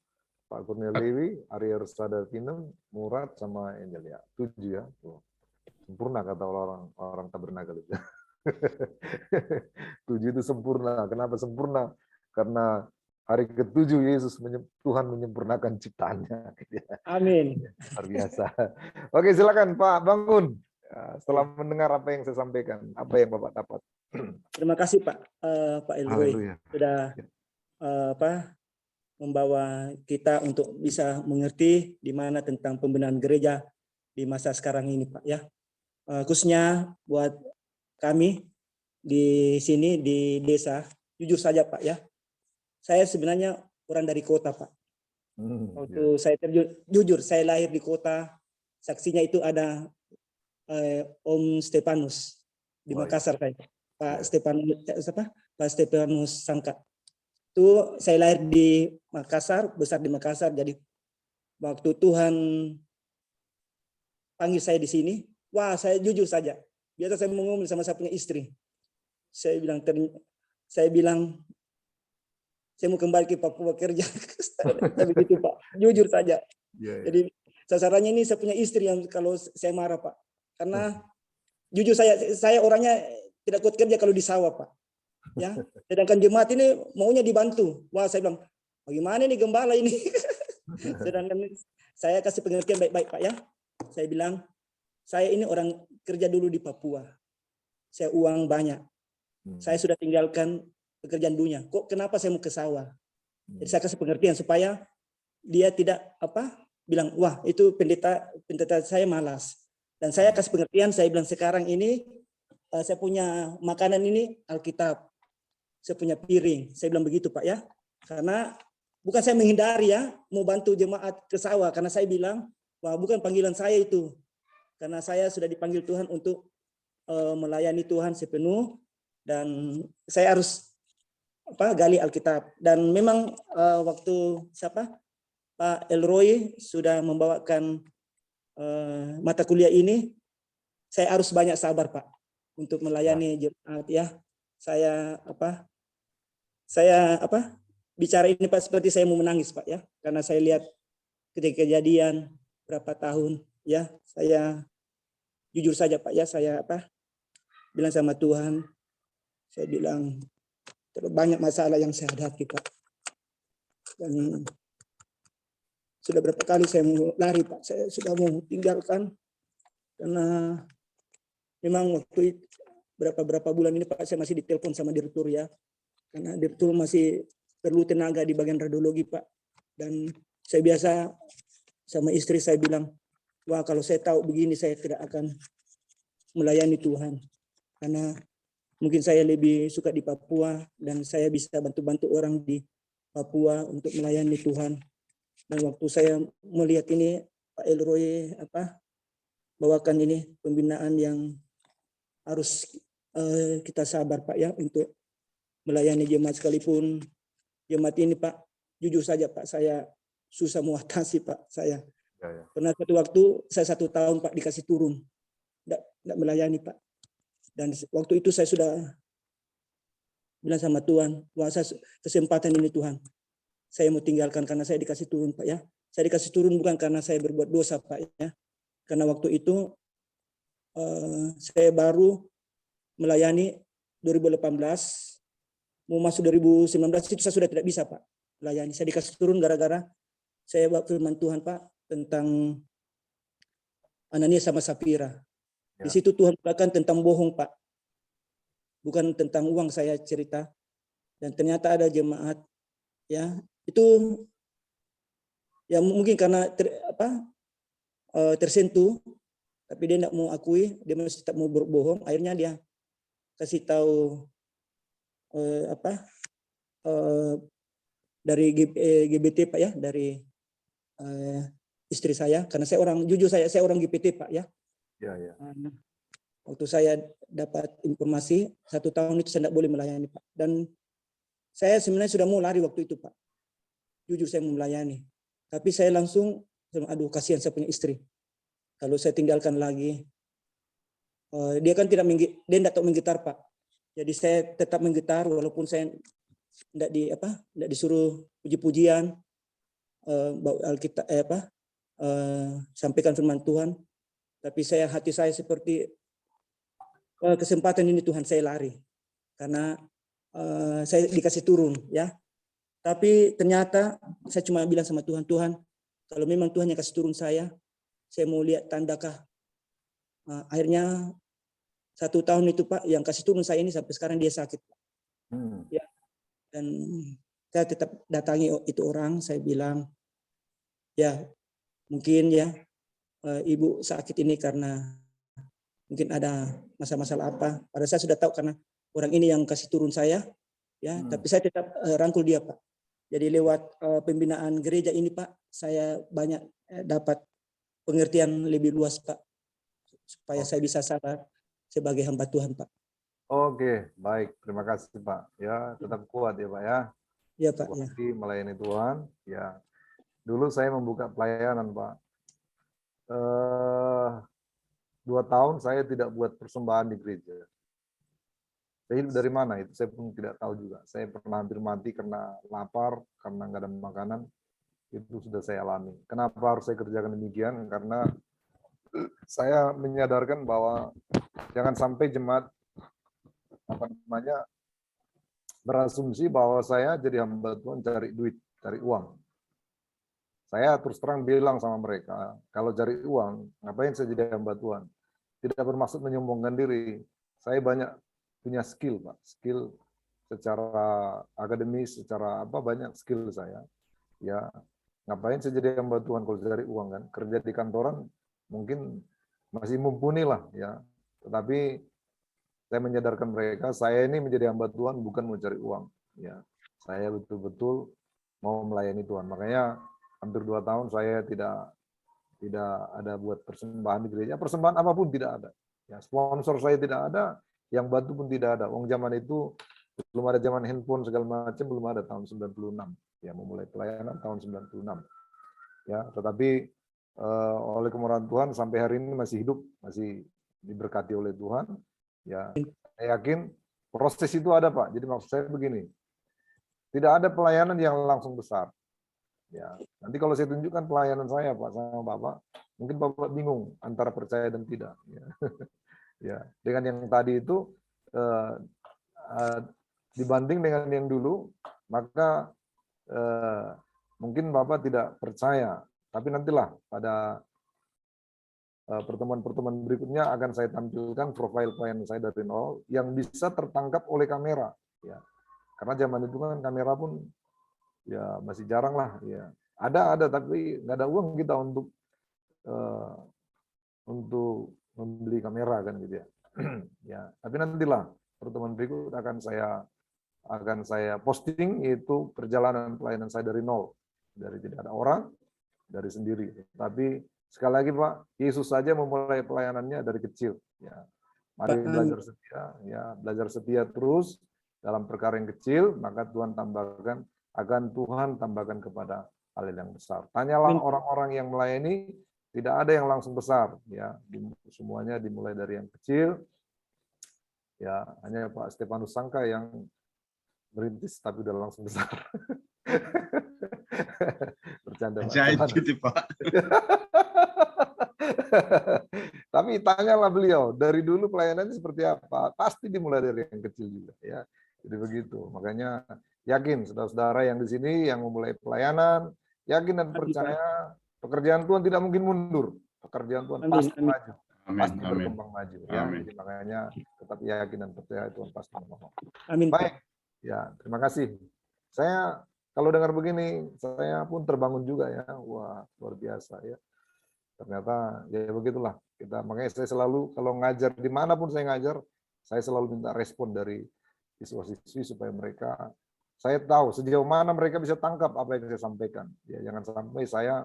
Speaker 1: Pak Kurniawi, Arya Rusadatina, Murad, sama Angel ya. 7 ya. Sempurna kata orang Tabernakel itu. 7 itu sempurna. Kenapa sempurna? Karena hari ke-7 Tuhan menyempurnakan ciptaannya.
Speaker 2: Amin.
Speaker 1: Luar biasa. Oke, silakan Pak Bangun. Setelah mendengar apa yang saya sampaikan, apa yang Bapak dapat?
Speaker 2: Terima kasih Pak Elroy sudah membawa kita untuk bisa mengerti di mana tentang pembenahan gereja di masa sekarang ini Pak ya. Khususnya buat kami di sini di desa, jujur saja Pak ya. Saya sebenarnya orang dari kota Pak. Waktu saya jujur saya lahir di kota, saksinya itu ada Om Stefanus di Makassar saya. Pak Stefanus Sangka. Itu saya lahir di Makassar, besar di Makassar. Jadi waktu Tuhan panggil saya di sini, wah saya jujur saja. Biasa saya ngomong sama saya punya istri. Saya bilang saya mau kembali ke Papua kerja. Tapi gitu Pak, jujur saja. Jadi sasarannya ini saya punya istri yang kalau saya marah Pak. Karena jujur saya orangnya tidak kuat kerja kalau di sawah Pak. Ya, sedangkan jemaat ini maunya dibantu. Wah saya bilang, bagaimana nih gembala ini? Sedangkan saya kasih pengertian baik-baik Pak ya. Saya bilang, saya ini orang kerja dulu di Papua. Saya uang banyak. Saya sudah tinggalkan pekerjaan dunia. Kok kenapa saya mau ke sawah? Jadi saya kasih pengertian supaya dia tidak bilang, wah itu pendeta saya malas. Dan saya kasih pengertian, saya bilang sekarang ini saya punya makanan ini Alkitab. Saya punya piring. Saya bilang begitu Pak ya. Karena bukan saya menghindari ya, mau bantu jemaat ke sawah. Karena saya bilang, wah bukan panggilan saya itu. Karena saya sudah dipanggil Tuhan untuk melayani Tuhan sepenuh. Dan saya harus gali Alkitab. Dan memang waktu Pak Elroy sudah membawakan mata kuliah ini, saya harus banyak sabar Pak untuk melayani jemaat ya. Saya bicara ini Pak seperti saya mau menangis Pak ya, karena saya lihat kejadian berapa tahun ya. Saya jujur saja Pak ya, saya bilang sama Tuhan, saya bilang terlalu banyak masalah yang saya hadapi Pak. Dan sudah berapa kali saya mau lari Pak, saya sudah mau tinggalkan karena memang waktu itu, berapa bulan ini Pak saya masih ditelepon sama direktur ya, karena direktur masih perlu tenaga di bagian radiologi Pak. Dan saya biasa sama istri saya bilang, wah kalau saya tahu begini saya tidak akan melayani Tuhan, karena mungkin saya lebih suka di Papua dan saya bisa bantu-bantu orang di Papua untuk melayani Tuhan. Dan waktu saya melihat ini Pak Elroy bawakan ini pembinaan yang harus kita sabar Pak ya untuk melayani jemaat, sekalipun jemaat ini Pak, jujur saja Pak, saya susah mengatasi Pak. Saya pernah satu waktu saya 1 tahun Pak dikasih turun, tidak melayani Pak. Dan waktu itu saya sudah bilang sama Tuhan, wah kesempatan ini Tuhan, saya mau tinggalkan karena saya dikasih turun Pak ya. Saya dikasih turun bukan karena saya berbuat dosa Pak ya. Karena waktu itu saya baru melayani 2018, mau masuk 2019 itu saya sudah tidak bisa Pak melayani. Saya dikasih turun gara-gara saya bawa firman Tuhan Pak tentang Ananias sama Safira. Di situ Tuhan katakan tentang bohong Pak, bukan tentang uang saya cerita. Dan ternyata ada jemaat ya itu ya mungkin karena tersentuh, tapi dia tidak mau akui, dia masih tetap mau berbohong. Akhirnya dia kasih tahu dari GBT Pak ya, dari istri saya, karena saya orang jujur, saya orang GPT Pak ya. Waktu saya dapat informasi 1 tahun itu saya tidak boleh melayani Pak, dan saya sebenarnya sudah mau lari waktu itu Pak. Jujur saya mau melayani, tapi saya langsung, aduh kasihan saya punya istri. Kalau saya tinggalkan lagi, dia kan dia tidak tahu menggitar Pak. Jadi saya tetap menggitar walaupun saya tidak disuruh puji-pujian, Alkitab sampaikan firman Tuhan. Tapi hati saya seperti kesempatan ini Tuhan saya lari karena saya dikasih turun ya. Tapi ternyata saya cuma bilang sama Tuhan, Tuhan kalau memang Tuhan yang kasih turun saya mau lihat tandakah. Akhirnya 1 tahun itu Pak yang kasih turun saya ini sampai sekarang dia sakit. Ya. Dan saya tetap datangi itu orang, saya bilang ya mungkin ya ibu sakit ini karena mungkin ada masalah apa. Padahal saya sudah tahu karena orang ini yang kasih turun saya ya, tapi saya tetap rangkul dia Pak. Jadi lewat pembinaan gereja ini Pak, saya banyak dapat pengertian lebih luas Pak, supaya saya bisa sabar sebagai hamba Tuhan Pak.
Speaker 1: Oke, baik, terima kasih Pak. Ya, tetap kuat ya Pak ya.
Speaker 2: Iya Pak. Ya.
Speaker 1: Melayani Tuhan. Ya, dulu saya membuka pelayanan Pak. 2 tahun saya tidak buat persembahan di gereja. Saya hidup dari mana itu saya pun tidak tahu juga. Saya pernah hampir mati karena lapar, karena nggak ada makanan. Itu sudah saya alami. Kenapa harus saya kerjakan demikian? Karena saya menyadarkan bahwa jangan sampai jemaat berasumsi bahwa saya jadi hamba Tuhan cari duit, cari uang. Saya terus terang bilang sama mereka, kalau cari uang, ngapain saya jadi hamba Tuhan? Tidak bermaksud menyombongkan diri. Saya banyak punya skill, Pak. Skill secara akademis, secara banyak skill saya. Ya, ngapain saya jadi hamba Tuhan kalau cari uang kan? Kerja di kantoran mungkin masih mumpuni lah ya. Tetapi saya menyadarkan mereka, saya ini menjadi hamba Tuhan bukan mau cari uang. Ya, saya betul-betul mau melayani Tuhan. Makanya hampir 2 tahun saya tidak ada buat persembahan di gereja. Persembahan apapun tidak ada. Ya, sponsor saya tidak ada, yang bantu pun tidak ada. Wong zaman itu belum ada zaman handphone segala macam, belum ada tahun 96. Ya, memulai pelayanan tahun 96. Ya, tetapi oleh kemurahan Tuhan sampai hari ini masih hidup, masih diberkati oleh Tuhan. Ya, saya yakin proses itu ada Pak. Jadi maksud saya begini, tidak ada pelayanan yang langsung besar. Ya, nanti kalau saya tunjukkan pelayanan saya Pak sama Bapak, mungkin Bapak bingung antara percaya dan tidak. Ya. Ya, dengan yang tadi itu dibanding dengan yang dulu, maka mungkin Bapak tidak percaya, tapi nantilah pada pertemuan-pertemuan berikutnya akan saya tampilkan profil pelayan saya dari nol yang bisa tertangkap oleh kamera. Ya, karena zaman itu kan kamera pun ya masih jarang lah. Ya, ada tapi nggak ada uang kita untuk membeli kamera kan gitu ya. Ya, tapi nantilah pertemuan berikut akan saya posting itu perjalanan pelayanan saya dari nol, dari tidak ada orang, dari sendiri. Tapi sekali lagi Pak, Yesus saja memulai pelayanannya dari kecil. Ya, mari belajar setia, ya belajar setia terus dalam perkara yang kecil, maka Tuhan tambahkan kepada hal yang besar. Tanyalah orang-orang yang melayani, tidak ada yang langsung besar, ya semuanya dimulai dari yang kecil. Ya hanya Pak Stefanus Sangka yang merintis tapi udah langsung besar. Bercanda Pak.
Speaker 10: Gitu, Pak.
Speaker 1: Tapi tanyalah beliau, dari dulu pelayanannya seperti apa? Pasti dimulai dari yang kecil juga ya. Jadi begitu. Makanya yakin saudara-saudara yang di sini yang memulai pelayanan, yakin dan percaya pekerjaan Tuhan tidak mungkin mundur. Pekerjaan Tuhan pasti maju. Pasti berkembang maju ya. Jadi makanya tetap yakin dan percaya Tuhan pasti menolong.
Speaker 2: Amin.
Speaker 1: Baik. Ya, terima kasih. Saya kalau dengar begini, saya pun terbangun juga ya. Wah, luar biasa ya. Ternyata ya begitulah kita. Makanya saya selalu kalau ngajar dimanapun saya ngajar, saya selalu minta respon dari siswa-siswi supaya mereka, saya tahu sejauh mana mereka bisa tangkap apa yang saya sampaikan. Ya, jangan sampai saya,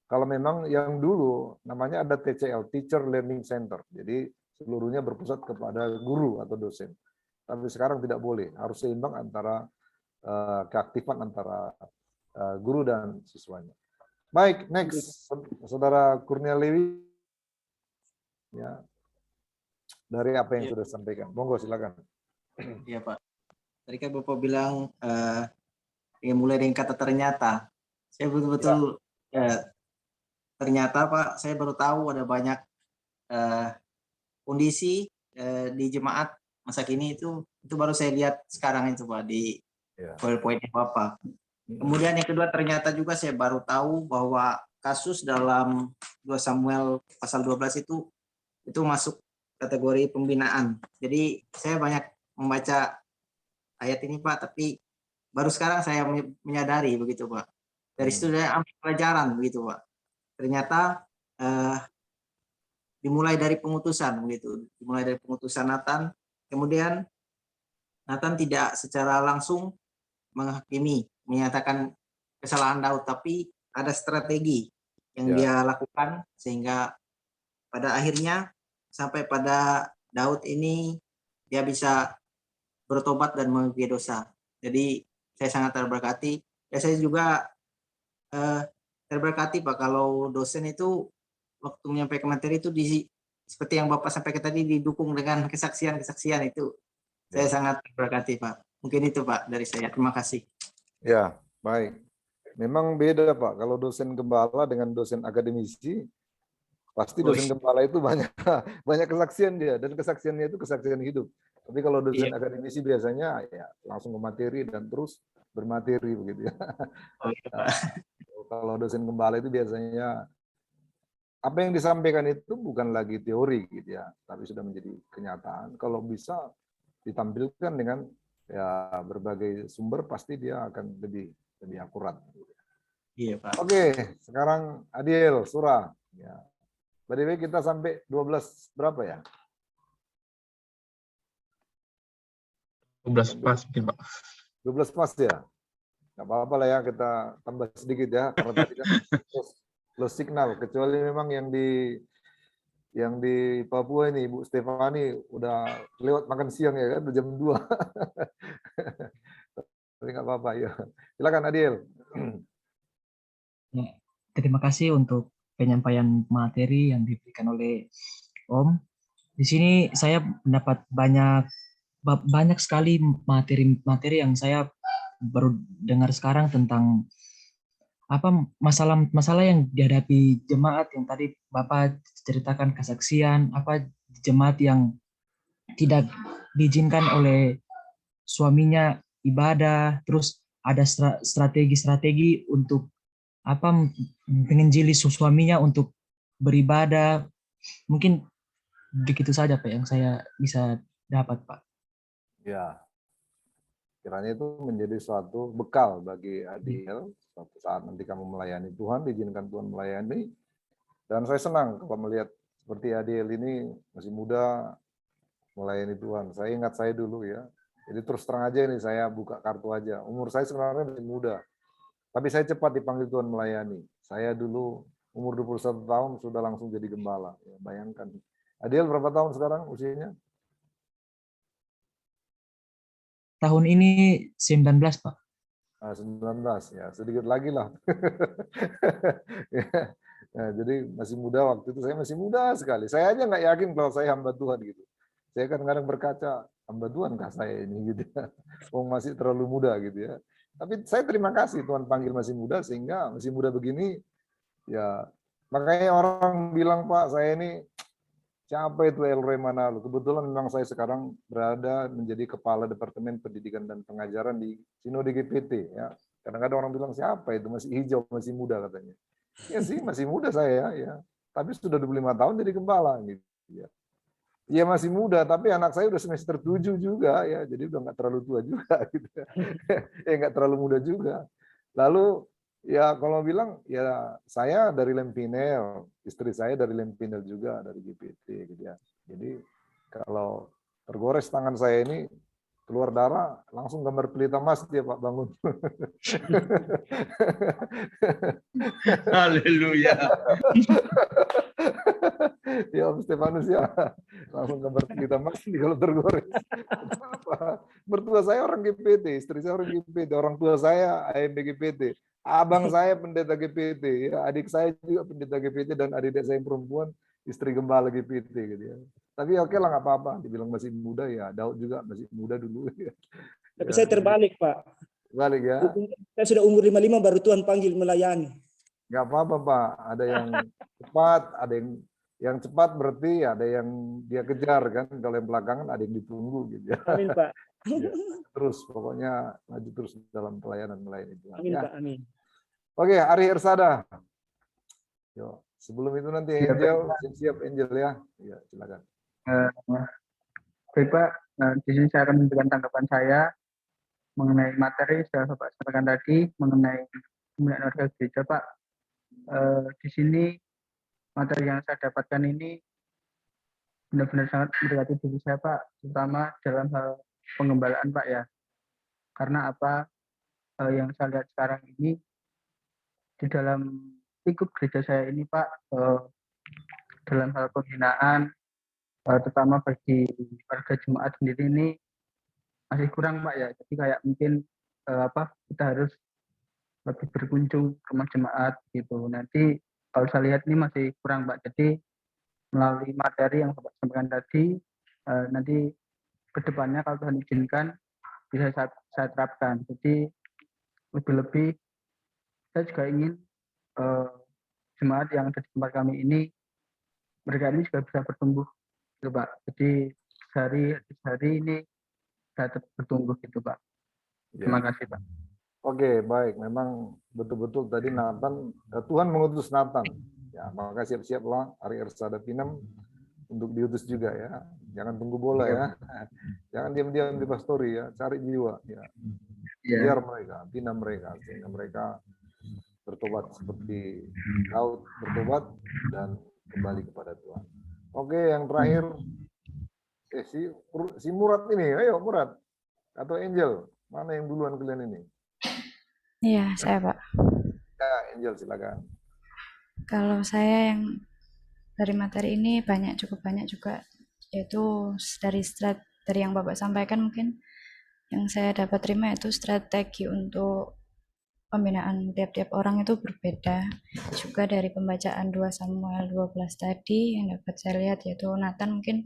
Speaker 1: kalau memang yang dulu namanya ada TCL, Teacher Learning Center. Jadi seluruhnya berpusat kepada guru atau dosen. Tapi sekarang tidak boleh, harus seimbang antara keaktifan antara guru dan siswanya. Baik, next, Saudara Kurnia Lewi, ya, dari apa yang sudah disampaikan. Monggo, silakan.
Speaker 3: Iya Pak. Tadi kan Bapak bilang mulai dari kata ternyata. Saya betul-betul ternyata Pak, saya baru tahu ada banyak kondisi di jemaat masa kini itu baru saya lihat sekarang itu Pak di poin-poinnya Bapak. Kemudian yang kedua ternyata juga saya baru tahu bahwa kasus dalam 2 Samuel pasal 12 itu masuk kategori pembinaan. Jadi saya banyak membaca ayat ini Pak, tapi baru sekarang saya menyadari begitu Pak. Dari situ saya ambil pelajaran begitu Pak. Ternyata dimulai dari pengutusan begitu, dimulai dari pengutusan Nathan. Kemudian Nathan tidak secara langsung menghakimi, menyatakan kesalahan Daud, tapi ada strategi yang dia lakukan sehingga pada akhirnya sampai pada Daud ini dia bisa bertobat dan mengakui dosa. Jadi saya sangat terberkati. Ya saya juga terberkati Pak kalau dosen itu waktu menyampaikan materi itu seperti yang Bapak sampaikan tadi didukung dengan kesaksian-kesaksian itu. Saya sangat terberkati Pak. Mungkin itu Pak dari saya. Terima kasih.
Speaker 1: Ya, baik. Memang beda Pak. Kalau dosen gembala dengan dosen akademisi, pasti dosen gembala itu banyak kesaksian dia, dan kesaksiannya itu kesaksian hidup. Tapi kalau dosen akademisi biasanya ya langsung ke materi dan terus bermateri begitu ya. Kalau dosen gembala itu biasanya apa yang disampaikan itu bukan lagi teori gitu ya, tapi sudah menjadi kenyataan. Kalau bisa ditampilkan dengan ya berbagai sumber, pasti dia akan lebih akurat.
Speaker 3: Iya Pak.
Speaker 1: Oke, sekarang Adiel Surah. Ya. By the way, kita sampai 12 berapa ya?
Speaker 8: 12 pas mungkin Pak.
Speaker 1: 12 pas ya? Nggak apa-apa lah ya, kita tambah sedikit ya. Karena tadi kan low signal, kecuali memang yang di Papua ini, Bu Stefani udah lewat makan siang ya kan, udah jam 2. Tapi nggak apa-apa ya. Silakan Adiel.
Speaker 6: Ya, terima kasih untuk penyampaian materi yang diberikan oleh Om. Di sini saya mendapat banyak sekali materi yang saya baru dengar sekarang tentang apa masalah yang dihadapi jemaat yang tadi Bapak ceritakan kesaksian, apa jemaat yang tidak diizinkan oleh suaminya ibadah, terus ada strategi-strategi untuk menginjili suaminya untuk beribadah. Mungkin begitu saja Pak yang saya bisa dapat Pak.
Speaker 1: Ya, kiranya itu menjadi suatu bekal bagi Adiel suatu saat nanti kamu melayani Tuhan, diizinkan Tuhan melayani. Dan saya senang kalau melihat seperti Adiel ini masih muda melayani Tuhan. Saya ingat saya dulu ya. Jadi terus terang aja ini saya buka kartu aja. Umur saya sebenarnya masih muda. Tapi saya cepat dipanggil Tuhan melayani. Saya dulu umur 21 tahun sudah langsung jadi gembala. Ya, bayangkan. Adiel berapa tahun sekarang usianya?
Speaker 6: Tahun ini 19 Pak.
Speaker 1: 19 ya, sedikit lagi lah. Ya, jadi masih muda waktu itu, saya masih muda sekali. Saya aja nggak yakin kalau saya hamba Tuhan gitu. Saya kadang-kadang berkaca, hamba Tuhan kah saya ini gitu ya. Oh, masih terlalu muda gitu ya. Tapi saya terima kasih Tuhan panggil masih muda sehingga masih muda begini ya. Makanya orang bilang Pak saya ini siapa itu Elroy Manalu. Kebetulan memang saya sekarang berada menjadi kepala Departemen Pendidikan dan Pengajaran di Sinode GPT ya. Kadang-kadang orang bilang siapa itu masih hijau, masih muda katanya. Ya sih masih muda saya ya. Tapi sudah 25 tahun jadi gembala gitu ya. Iya masih muda, tapi anak saya udah semester 7 juga ya, jadi udah nggak terlalu tua juga gitu ya. Nggak terlalu muda juga. Lalu ya kalau bilang ya saya dari Lempinel, istri saya dari Lempinel juga dari GPT gitu ya. Jadi kalau tergores tangan saya ini keluar darah, langsung gambar pelita emas dia Pak bangun.
Speaker 10: Haleluya.
Speaker 1: Ya Om Stefanus ya, langsung gambar pelita emas kalau tergores. Apa? Mertua saya orang GPT, istri saya orang GPT, orang tua saya AMB GPT, abang saya pendeta GPT, ya, adik saya juga pendeta GPT dan adik saya yang perempuan istri gembala GPT gitu ya. Tapi oke lah nggak apa-apa, dibilang masih muda ya, Daud juga masih muda dulu. Ya.
Speaker 2: Tapi saya terbalik Pak.
Speaker 1: Balik ya.
Speaker 2: Saya sudah umur 55 baru Tuhan panggil melayani.
Speaker 1: Nggak apa-apa Pak, ada yang cepat, ada yang cepat berarti ada yang dia kejar kan, kalau yang belakangan ada yang ditunggu gitu ya.
Speaker 2: Amin Pak.
Speaker 1: Ya, terus pokoknya maju terus dalam pelayanan melayani Tuhan.
Speaker 2: Amin
Speaker 1: Ya.
Speaker 2: Pak, amin.
Speaker 1: Oke, Ari Ersada. Yo, sebelum itu nanti Angel, siap Angel ya. Ya, silakan.
Speaker 7: Baik Pak, di sini saya akan memberikan tanggapan saya mengenai materi yang Bapak sampaikan tadi mengenai pembinaan warga gereja Pak. Di sini materi yang saya dapatkan ini benar-benar sangat mendekati diri saya Pak, terutama dalam hal pengembalaan Pak ya. Karena apa yang saya lihat sekarang ini di dalam lingkup gereja saya ini Pak, dalam hal pembinaan terutama bagi warga jemaat sendiri ini masih kurang Pak ya. Jadi kayak mungkin kita harus lebih berkunjung ke rumah jemaat gitu. Nanti kalau saya lihat ini masih kurang Pak. Jadi melalui materi yang Bapak sampaikan tadi, nanti kedepannya kalau Tuhan izinkan bisa saya terapkan. Jadi lebih-lebih saya juga ingin jemaat yang ada di tempat kami ini, mereka ini juga bisa bertumbuh gitu Pak. Jadi sehari ini saya tetap bertumbuh gitu Pak. Terima kasih Pak.
Speaker 1: Oke, baik. Memang betul-betul tadi Nathan, Tuhan mengutus Nathan. Ya, maka siap-siaplah Ari Ersada Pinem untuk diutus juga ya. Jangan tunggu bola ya. Jangan diam-diam di pastori ya. Cari jiwa ya. Biar mereka, bina mereka sehingga mereka bertobat seperti Daud bertobat dan kembali kepada Tuhan. Oke, yang terakhir si Murad ini. Ayo Murad atau Angel, mana yang duluan kalian ini?
Speaker 12: Iya, saya Pak.
Speaker 1: Ya, Angel silakan.
Speaker 12: Kalau saya yang dari materi ini cukup banyak juga, yaitu dari yang Bapak sampaikan mungkin yang saya dapat terima itu strategi untuk pembinaan tiap-tiap orang itu berbeda. Juga dari pembacaan 2 Samuel 12 tadi yang dapat saya lihat yaitu Nathan mungkin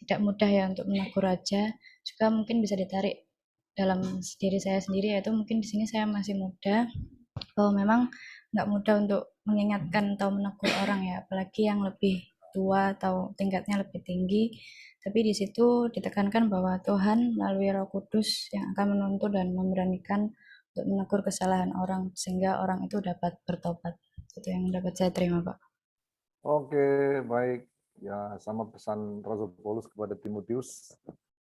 Speaker 12: tidak mudah ya untuk menegur raja, juga mungkin bisa ditarik dalam diri saya sendiri, yaitu mungkin di sini saya masih muda, bahwa memang nggak mudah untuk mengingatkan atau menegur orang ya, apalagi yang lebih tua atau tingkatnya lebih tinggi, tapi di situ ditekankan bahwa Tuhan melalui Roh Kudus yang akan menuntun dan memberanikan untuk menegur kesalahan orang sehingga orang itu dapat bertobat. Itu yang dapat saya terima, Pak.
Speaker 1: Oke, baik. Ya, sama pesan Rasul Paulus kepada Timotius,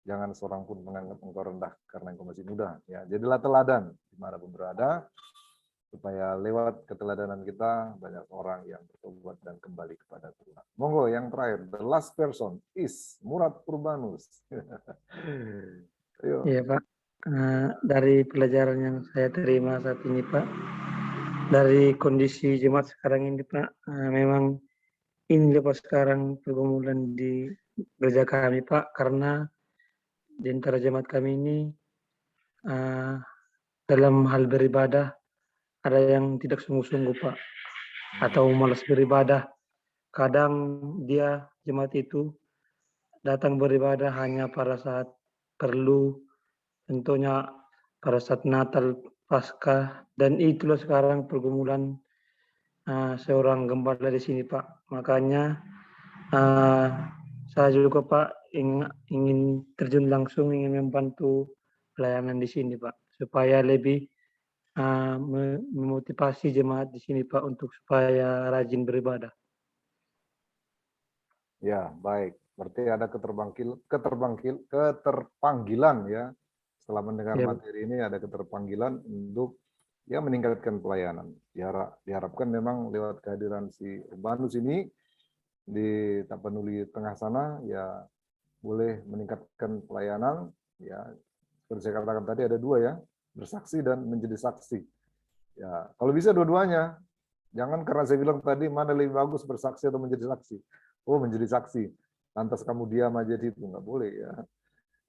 Speaker 1: jangan seorang pun menganggap engkau rendah karena engkau masih muda. Ya, jadilah teladan dimanapun berada, supaya lewat keteladanan kita banyak orang yang bertobat dan kembali kepada Tuhan. Monggo yang terakhir, the last person is Murad Purbanus. Ayo.
Speaker 7: Iya Pak, dari pelajaran yang saya terima saat ini Pak, dari kondisi jemaat sekarang ini Pak, memang ini lepas sekarang pergumulan di gereja kami Pak, karena di antara jemaat kami ini dalam hal beribadah ada yang tidak sungguh-sungguh Pak, atau malas beribadah. Kadang dia jemaat itu datang beribadah hanya pada saat perlu, tentunya pada saat Natal, Paskah, dan itulah sekarang pergumulan seorang gembala di sini Pak. Makanya saya juga Pak ingin terjun langsung, ingin membantu pelayanan di sini Pak, supaya lebih memotivasi jemaat di sini Pak untuk supaya rajin beribadah.
Speaker 1: Ya, baik. Berarti ada keterpanggilan ya. Setelah mendengar
Speaker 7: Ya,
Speaker 1: materi ini ada keterpanggilan untuk ya meningkatkan pelayanan. Diharapkan memang lewat kehadiran si Urbanus ini di Tapanuli tengah sana ya boleh meningkatkan pelayanan ya. Seperti saya katakan tadi ada dua ya, bersaksi dan menjadi saksi. Ya, kalau bisa dua-duanya. Jangan karena saya bilang tadi mana lebih bagus bersaksi atau menjadi saksi. Oh, menjadi saksi. Lantas kamu diam aja di itu nggak boleh ya.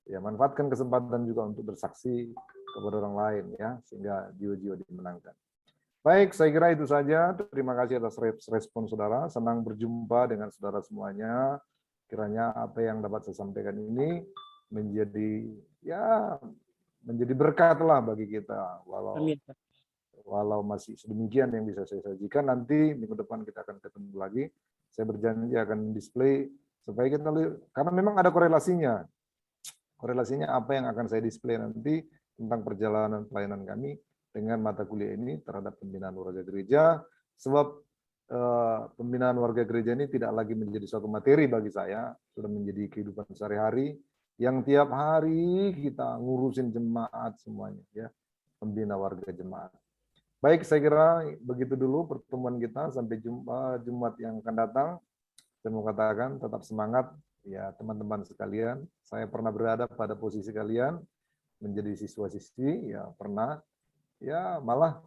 Speaker 1: Ya, manfaatkan kesempatan juga untuk bersaksi kepada orang lain ya, sehingga jiwa-jiwa dimenangkan. Baik, saya kira itu saja. Terima kasih atas respon saudara. Senang berjumpa dengan saudara semuanya. Kiranya apa yang dapat saya sampaikan ini menjadi berkat lah bagi kita. Walau masih sedemikian yang bisa saya sajikan, nanti minggu depan kita akan ketemu lagi. Saya berjanji akan display supaya kita lihat, karena memang ada korelasinya. Korelasinya apa yang akan saya display nanti tentang perjalanan pelayanan kami dengan mata kuliah ini terhadap pembinaan warga gereja. Sebab pembinaan warga gereja ini tidak lagi menjadi suatu materi bagi saya, sudah menjadi kehidupan sehari-hari yang tiap hari kita ngurusin jemaat semuanya ya, pembina warga jemaat. Baik, saya kira begitu dulu pertemuan kita. Sampai jumpa Jumat yang akan datang. Saya mau katakan tetap semangat ya teman-teman sekalian. Saya pernah berada pada posisi kalian menjadi siswa-siswi ya pernah. Ya malah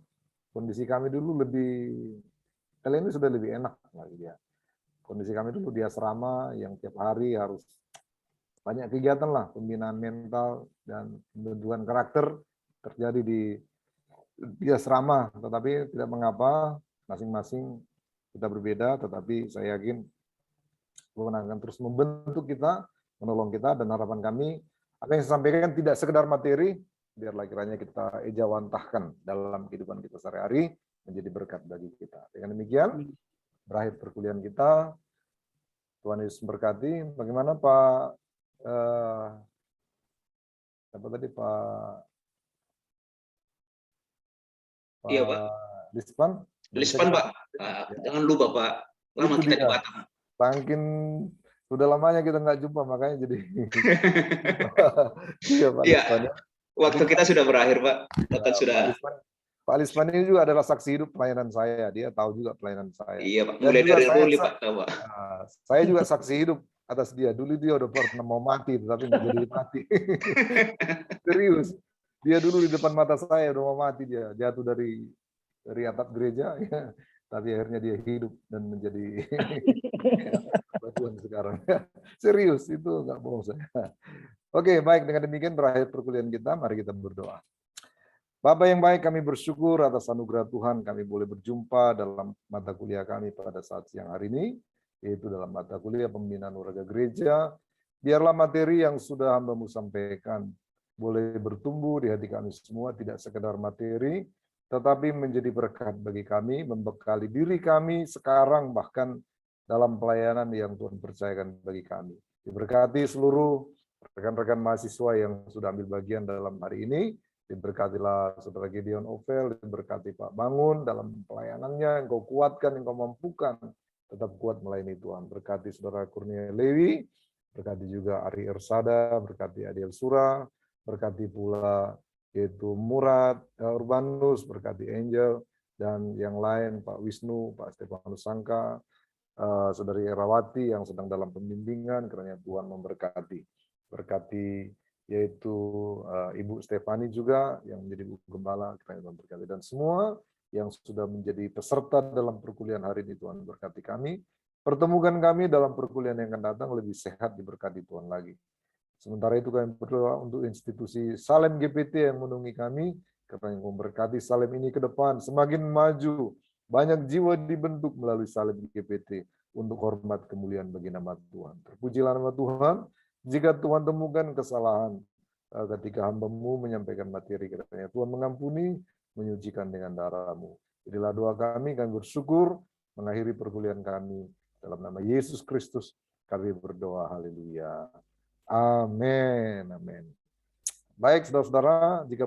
Speaker 1: kondisi kami dulu kalian ini sudah lebih enak lagi ya. Kondisi kami dulu di asrama yang tiap hari harus banyak kegiatan lah, pembinaan mental dan pembentukan karakter terjadi di asrama, tetapi tidak mengapa, masing-masing kita berbeda, tetapi saya yakin Tuhan akan terus membentuk kita, menolong kita, dan harapan kami, apa yang saya sampaikan tidak sekedar materi, biarlah kiranya kita ejawantahkan dalam kehidupan kita sehari-hari, menjadi berkat bagi kita. Dengan demikian, berakhir perkuliahan kita, Tuhan Yesus memberkati. Bagaimana Pak,
Speaker 4: Iya Pak.
Speaker 1: Lispan
Speaker 4: Pak. Jangan lupa Pak. Lama
Speaker 1: itu
Speaker 4: kita
Speaker 1: dia.
Speaker 4: di Batam.
Speaker 1: Saking sudah lamanya kita nggak jumpa, makanya jadi. Iya Pak Lispan.
Speaker 4: Iya. Waktu kita sudah berakhir Pak. Bahkan sudah.
Speaker 1: Pak Lispan ini juga adalah saksi hidup pelayanan saya. Dia tahu juga pelayanan saya.
Speaker 4: Iya Pak.
Speaker 1: Dan
Speaker 4: Mulai
Speaker 1: juga
Speaker 4: dari Ruli Pak.
Speaker 1: Saya juga saksi hidup atas dia. Dulu dia udah pernah mau mati, tapi nggak jadi mati. Serius. Dia dulu di depan mata saya udah mau mati, dia jatuh dari atap gereja, ya. Tapi akhirnya dia hidup dan menjadi Tuhan sekarang. Serius, itu nggak bohong saya. Oke, baik, dengan demikian berakhir perkuliahan kita. Mari kita berdoa. Bapak yang baik, kami bersyukur atas anugerah Tuhan kami boleh berjumpa dalam mata kuliah kami pada saat siang hari ini, yaitu dalam mata kuliah pembinaan warga gereja. Biarlah materi yang sudah hamba-Mu sampaikan boleh bertumbuh di hati kami semua, tidak sekedar materi, tetapi menjadi berkat bagi kami, membekali diri kami sekarang, bahkan dalam pelayanan yang Tuhan percayakan bagi kami. Diberkati seluruh rekan-rekan mahasiswa yang sudah ambil bagian dalam hari ini. Diberkatilah Saudara Gideon Ovel, diberkati Pak Bangun dalam pelayanannya, Engkau kuatkan, Engkau mampukan, tetap kuat melayani Tuhan. Berkati Saudara Kurnia Lewi, berkati juga Ari Ersada, berkati Adiel Sura, berkati pula yaitu Murad Urbanus, berkati Angel, dan yang lain Pak Wisnu, Pak Stefanus Sangka, Saudari Erawati yang sedang dalam pembimbingan, kiranya Tuhan memberkati. Berkati yaitu Ibu Stefani juga yang menjadi Ibu Gembala, kiranya Tuhan berkati. Dan semua yang sudah menjadi peserta dalam perkuliahan hari ini, Tuhan berkati kami. Pertemukan kami dalam perkuliahan yang akan datang lebih sehat, diberkati Tuhan lagi. Sementara itu kami berdoa untuk institusi Salem GPT yang menunggu kami, kiranya Engkau memberkati Salem ini ke depan, semakin maju, banyak jiwa dibentuk melalui Salem GPT untuk hormat kemuliaan bagi nama Tuhan. Terpujilah nama Tuhan. Jika Tuhan temukan kesalahan ketika hamba-Mu menyampaikan materi, kiranya Tuhan mengampuni, menyucikan dengan darah-Mu. Inilah doa kami bersyukur mengakhiri perkuliahan kami. Dalam nama Yesus Kristus kami berdoa, haleluya. Amin, amin. Baik, saudara-saudara, jika